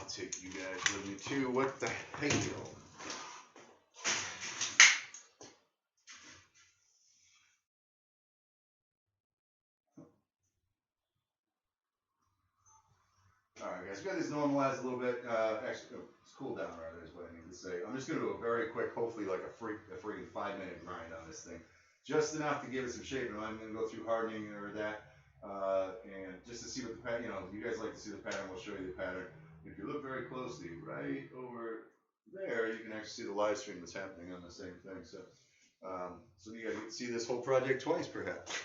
Take you guys with me too. What the hell? Alright guys, we got this normalized a little bit. Actually, it's cooled down rather is what I need to say. I'm just going to do a very quick, hopefully like a freaking 5-minute grind on this thing. Just enough to give it some shape. And I'm going to go through hardening or that. And just to see what the pattern, you know, you guys like to see the pattern, we'll show you the pattern. If you look very closely, right over there, you can actually see the live stream that's happening on the same thing. So, so you guys get to see this whole project twice, perhaps.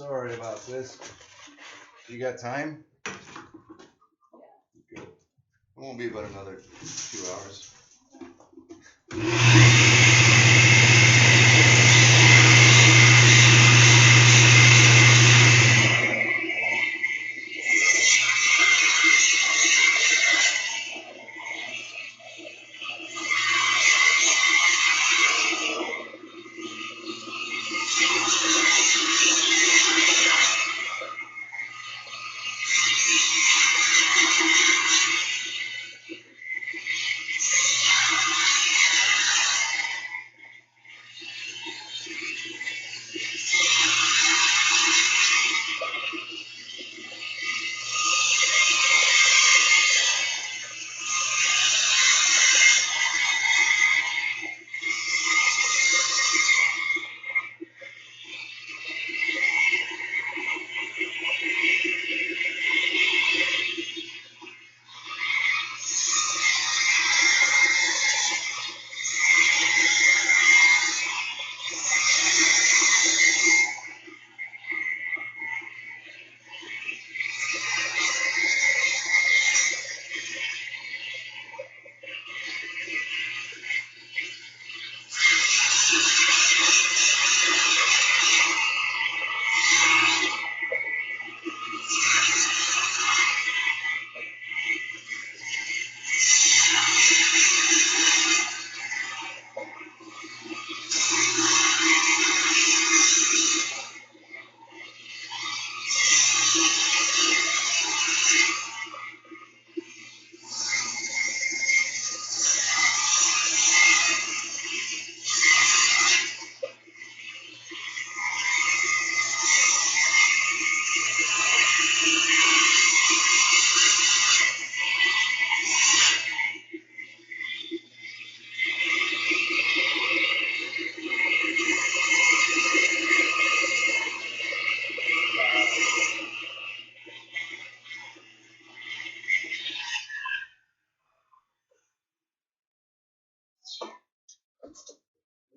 sorry about this. You got time? Good. It won't be about another 2 hours.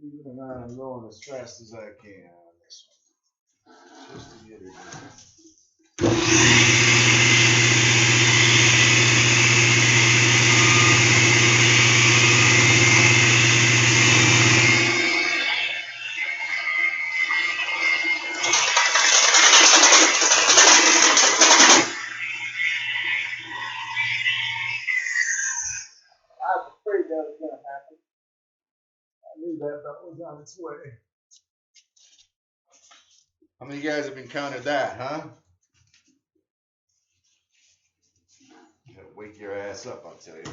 Believe it or not, I'm going as fast as I can on this one, just to get it done. I was afraid that was going to happen. I knew that was on its way. How many of you guys have encountered that, huh? That'll wake your ass up, I'll tell you.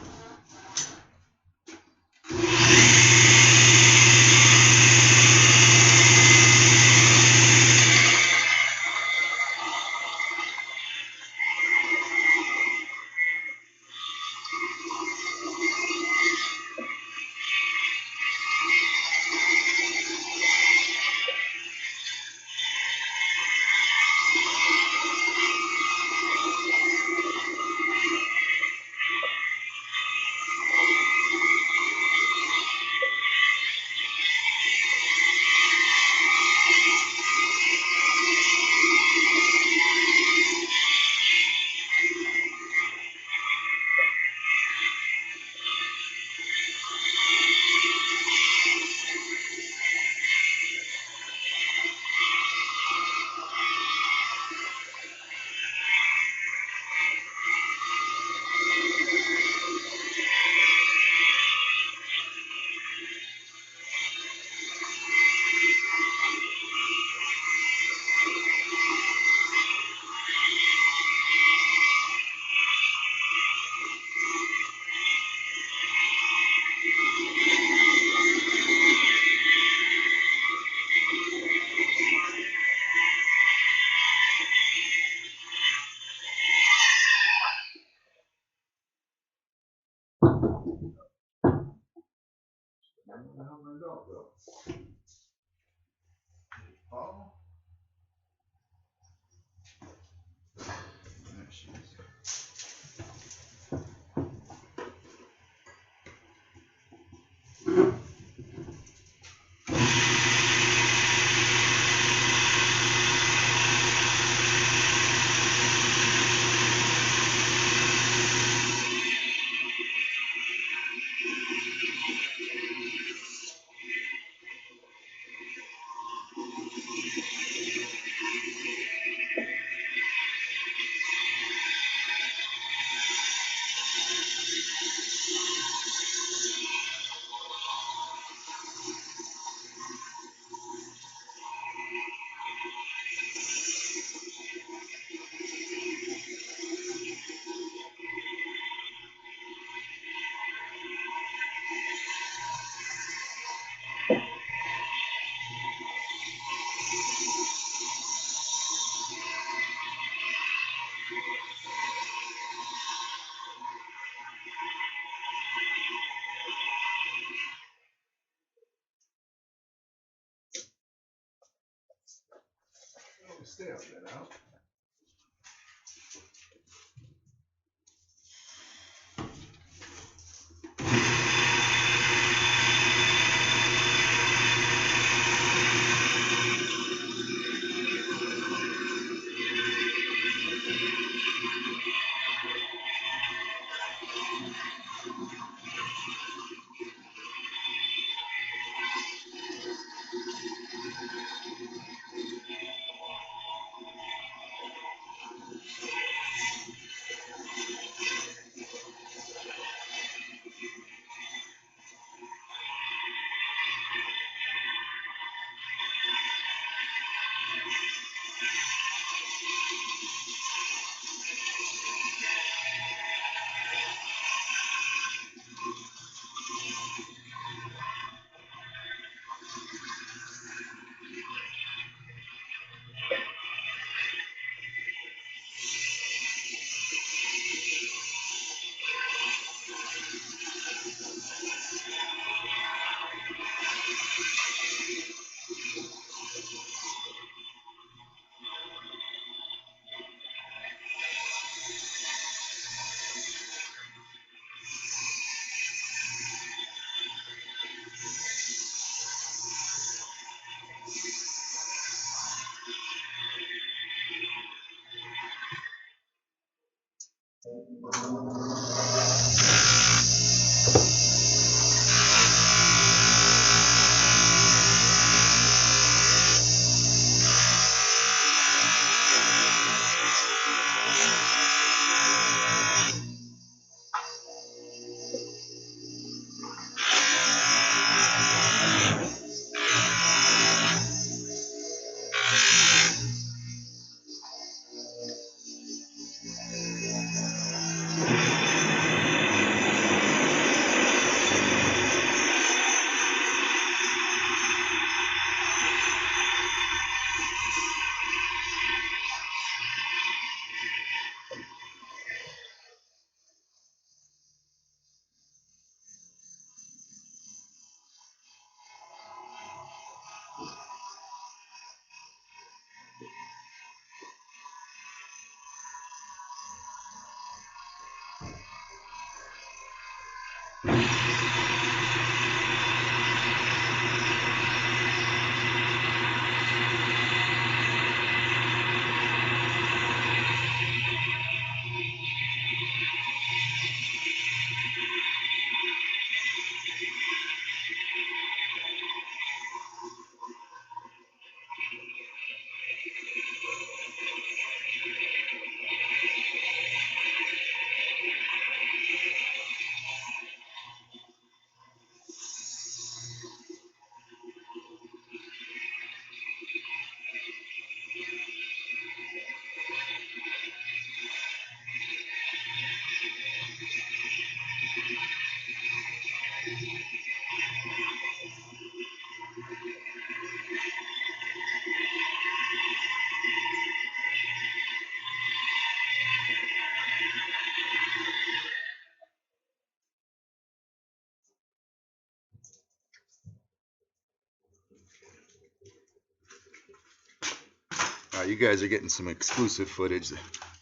You guys are getting some exclusive footage.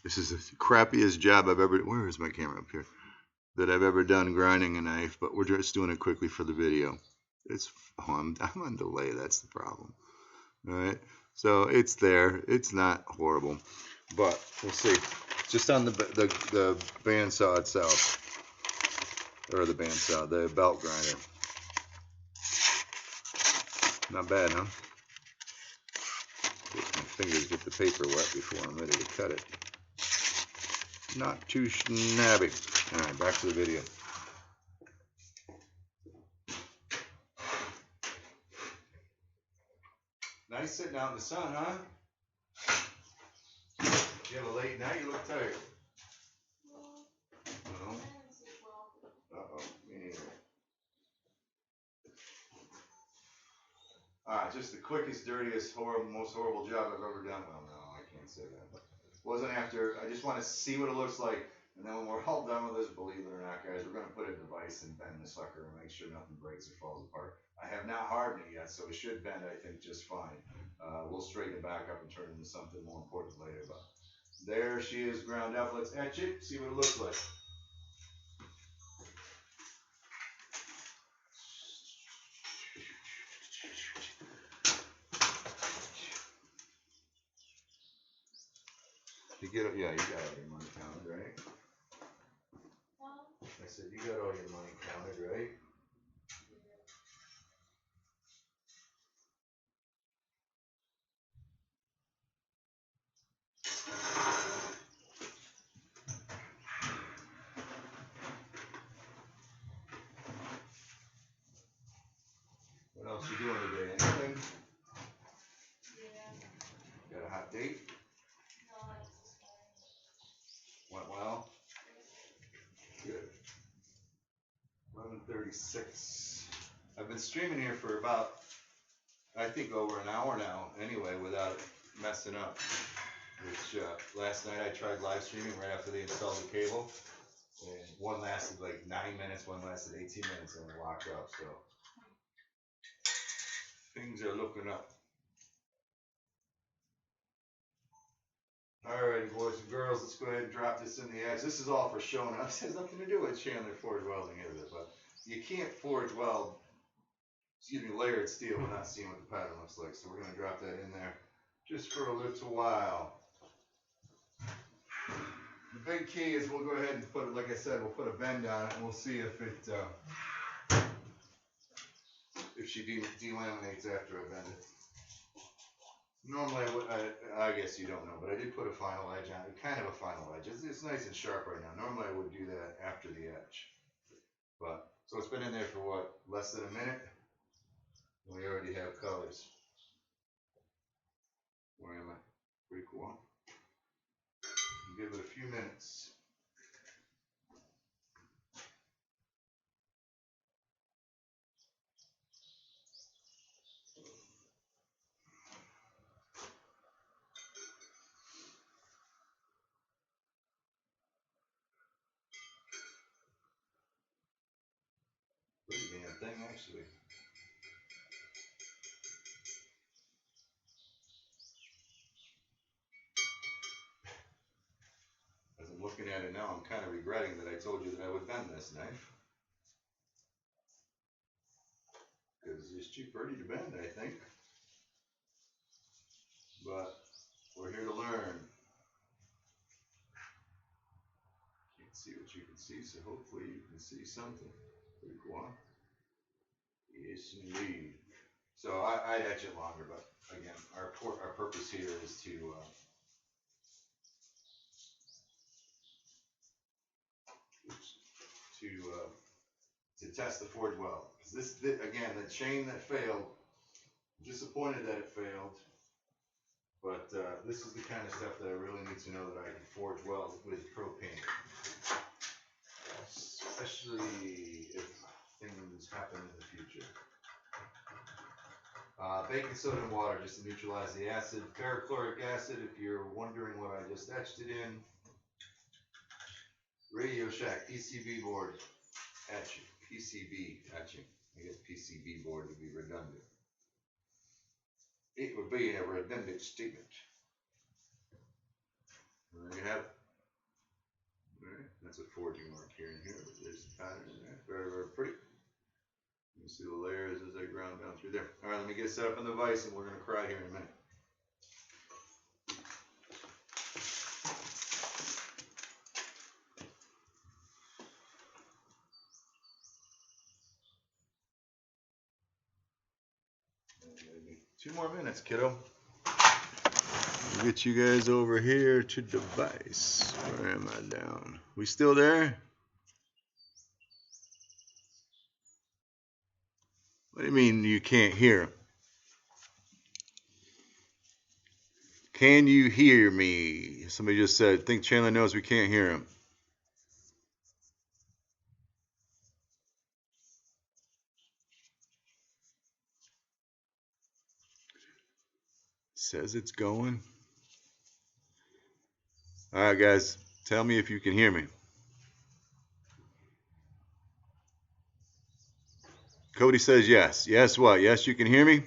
This is the crappiest job I've ever. Where is my camera up here? That I've ever done grinding a knife, but we're just doing it quickly for the video. It's I'm on delay. That's the problem. All right, so it's there. It's not horrible, but we'll see. Just on the bandsaw itself, or the bandsaw, the belt grinder. Not bad, huh? Get my fingers get the paper wet before I'm ready to cut it. Not too snabby. All right, back to the video. Nice sitting out in the sun, huh? You have a late night? You look tired. No? Uh-oh, me neither. Just the quickest, dirtiest, horrible, most horrible job I've ever done. Well, no, I can't say that. But wasn't after. I just want to see what it looks like. And then when we're all done with this, believe it or not, guys, we're going to put a device and bend the sucker and make sure nothing breaks or falls apart. I have not hardened it yet, so it should bend, I think, just fine. We'll straighten it back up and turn it into something more important later. But there she is ground up. Let's etch it, see what it looks like. You get it? Yeah, you got all your money counted, right? I said, you got all your money counted, right? What else you doing today? Anything? Yeah. Got a hot date? No, it's just fine. Went well? Good. 11:36. I've been streaming here for about, I think, over an hour now anyway, without messing up. Which last night I tried live streaming right after they installed the cable. And one lasted like 9 minutes, one lasted 18 minutes, and it locked up. So things are looking up. Alrighty, boys and girls, let's go ahead and drop this in the edge. This is all for showing up. This has nothing to do with Chandler forge welding, is it? But you can't forge weld, layered steel without seeing what the pattern looks like. So we're going to drop that in there just for a little while. The big key is we'll go ahead and put it, like I said, we'll put a bend on it and we'll see if it, if she delaminates after I bend it. Normally, I guess you don't know, but I did put a final edge on it, kind of a final edge. It's nice and sharp right now. Normally I would do that after the edge. But, so it's been in there for what, less than a minute? And we already have colors. Where am I? Pretty cool. Give it a few minutes. Pretty damn thing, actually. As I'm looking at it now, I'm kind of regretting that I told you that I would bend this knife. Because it's too pretty to bend, I think. But we're here to learn. Can't see what you can see, so hopefully you can see something. Pretty cool. Yes, indeed. So I'd etch it longer, but again, our purpose here is to test the forge weld. Because this again, the chain that failed, I'm disappointed that it failed. But this is the kind of stuff that I really need to know that I can forge weld with propane. Especially if things happen in the future. Baking soda and water just to neutralize the acid. Ferrochloric acid, if you're wondering what I just etched it in. Radio Shack PCB board etching. PCB etching. I guess PCB board would be redundant. It would be a redundant statement. And there you have it. Alright, that's a forging mark here and here, but there's the pattern in there. Very, very pretty. You can see the layers as they ground down through there. Alright, let me get set up in the vise and we're going to cry here in a minute. Maybe 2 more minutes, kiddo. We'll get you guys over here to the vise. Where am I down? We still there? What do you mean you can't hear? Can you hear me? Somebody just said, I think Chandler knows we can't hear him. Says it's going. All right, guys, tell me if you can hear me. Cody says yes. Yes, what? Yes, you can hear me?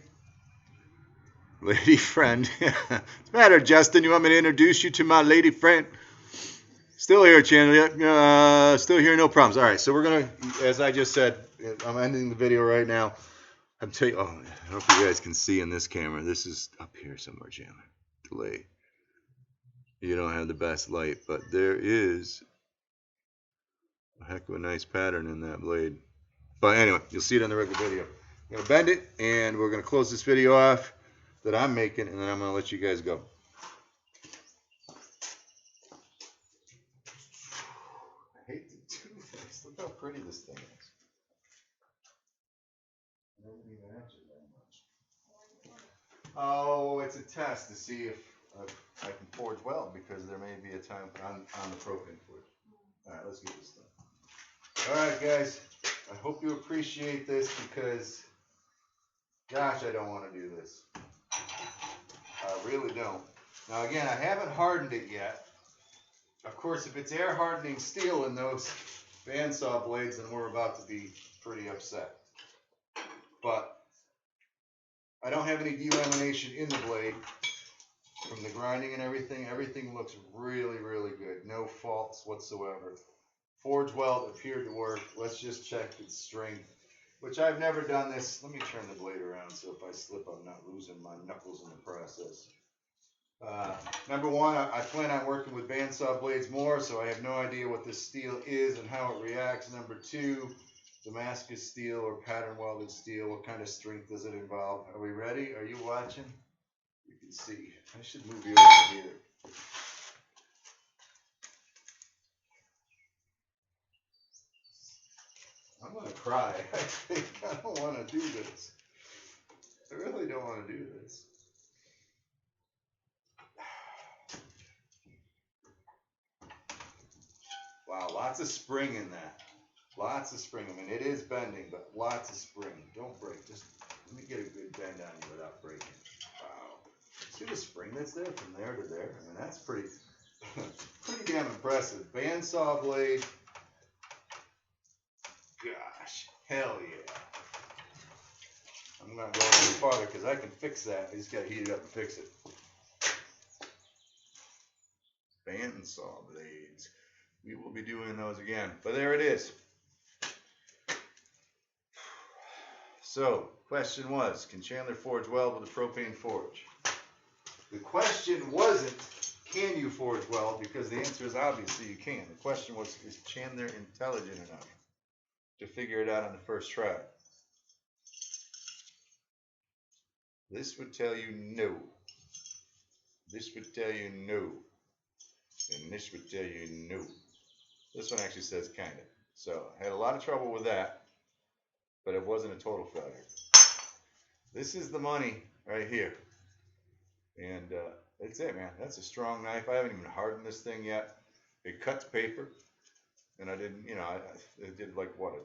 Lady friend. What's the matter, Justin? You want me to introduce you to my lady friend? Still here, Chandler. Still here, no problems. All right, so we're going to, as I just said, I'm ending the video right now. I'm telling you, oh, I hope you guys can see in this camera. This is up here somewhere, Chandler. Delay. You don't have the best light, but there is a heck of a nice pattern in that blade. But anyway, you'll see it in the regular video. I'm going to bend it, and we're going to close this video off that I'm making, and then I'm going to let you guys go. I hate to do this. Look how pretty this thing is. I don't even etch it that much. Oh, it's a test to see if I can forge weld, because there may be a time on the propane forge. All right, let's get this done. All right, guys. I hope you appreciate this, because, gosh, I don't want to do this. I really don't. Now, again, I haven't hardened it yet. Of course, if it's air hardening steel in those bandsaw blades, then we're about to be pretty upset. But I don't have any delamination in the blade from the grinding and everything. Everything looks really, really good. No faults whatsoever. Forge weld appeared to work. Let's just check its strength, which I've never done this. Let me turn the blade around so if I slip, I'm not losing my knuckles in the process. Number one, I plan on working with bandsaw blades more, so I have no idea what this steel is and how it reacts. Number two, Damascus steel or pattern welded steel, what kind of strength does it involve? Are we ready? Are you watching? You can see. I should move you over here. I'm going to cry. I think I don't want to do this. I really don't want to do this. Wow, lots of spring in that. Lots of spring. I mean, it is bending, but lots of spring. Don't break. Just let me get a good bend on you without breaking. Wow. See the spring that's there from there to there? I mean, that's pretty damn impressive. Bandsaw blade. Gosh, hell yeah. I'm not going any farther because I can fix that. I just got to heat it up and fix it. Bandsaw blades. We will be doing those again. But there it is. So, question was, can Chandler forge weld with a propane forge? The question wasn't, can you forge weld? Because the answer is obviously you can. The question was, is Chandler intelligent enough to figure it out on the first try? This would tell you no. This would tell you no. And this would tell you no. This one actually says kind of. So I had a lot of trouble with that, but it wasn't a total failure. This is the money right here. And that's it, man. That's a strong knife. I haven't even hardened this thing yet. It cuts paper. And I didn't, you know, I did like, what, a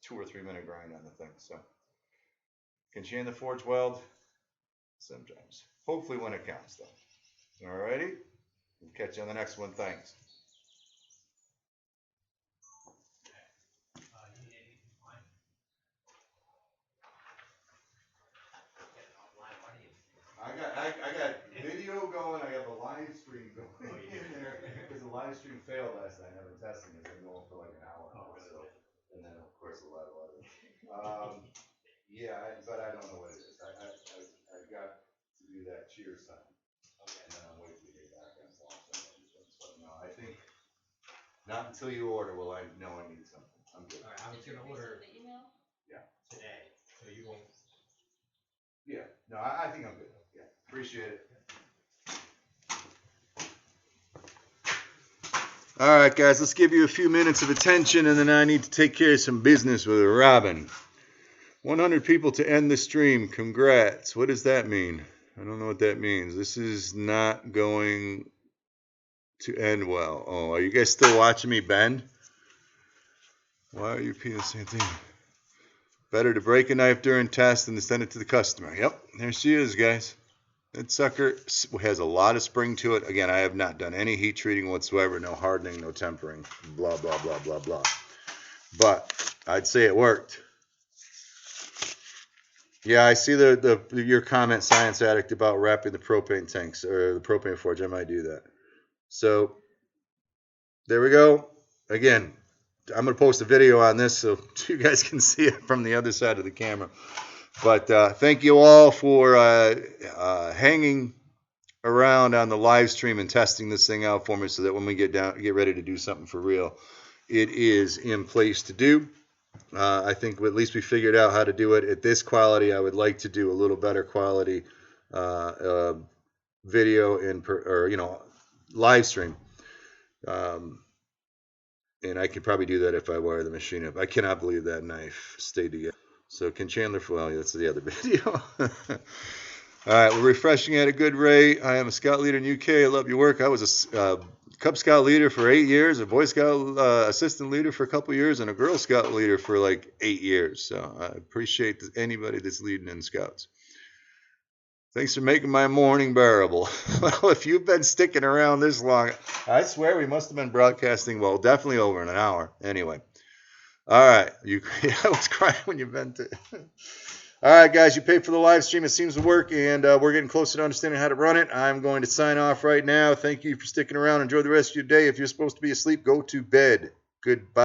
2 or 3 minute grind on the thing. So can Chandler forge weld? Sometimes. Hopefully when it counts, though. Alrighty? We'll catch you on the next one. Thanks. I got video going. I got the live stream going in there because the live stream failed last night. I've been testing it. It's been going for like an hour. So, and then of course a lot of other. Yeah, but I don't know what it is. I got to do that cheer sign. Okay. And then I'm waiting to get back on so no, I think not until you order will I know I need something. I'm good. All right, I was gonna order Yeah. today, so you won't. Yeah. No, I think I'm good. Yeah. Appreciate it. All right, guys, let's give you a few minutes of attention, and then I need to take care of some business with Robin. 100 people to end the stream. Congrats. What does that mean? I don't know what that means. This is not going to end well. Oh, are you guys still watching me bend? Why are you repeating the same thing? Better to break a knife during test than to send it to the customer. Yep, there she is, guys. That sucker has a lot of spring to it. Again, I have not done any heat treating whatsoever, no hardening, no tempering, blah, blah, blah, blah, blah. But I'd say it worked. Yeah, I see your comment, Science Addict, about wrapping the propane tanks or the propane forge. I might do that. So there we go. Again, I'm going to post a video on this so you guys can see it from the other side of the camera. But thank you all for hanging around on the live stream and testing this thing out for me so that when we get ready to do something for real, it is in place to do. I think at least we figured out how to do it at this quality. I would like to do a little better quality video or live stream. And I could probably do that if I wire the machine up. I cannot believe that knife stayed together. So can Chandler, well, that's the other video. All right, we're refreshing at a good rate. I am a Scout leader in UK. I love your work. I was a Cub Scout leader for 8 years, a Boy Scout assistant leader for a couple years, and a Girl Scout leader for like 8 years. So I appreciate anybody that's leading in Scouts. Thanks for making my morning bearable. Well, if you've been sticking around this long, I swear we must have been broadcasting, well, definitely over an hour. Anyway. All right. I was crying when you bent it. All right, guys, you paid for the live stream. It seems to work, and we're getting closer to understanding how to run it. I'm going to sign off right now. Thank you for sticking around. Enjoy the rest of your day. If you're supposed to be asleep, go to bed. Goodbye.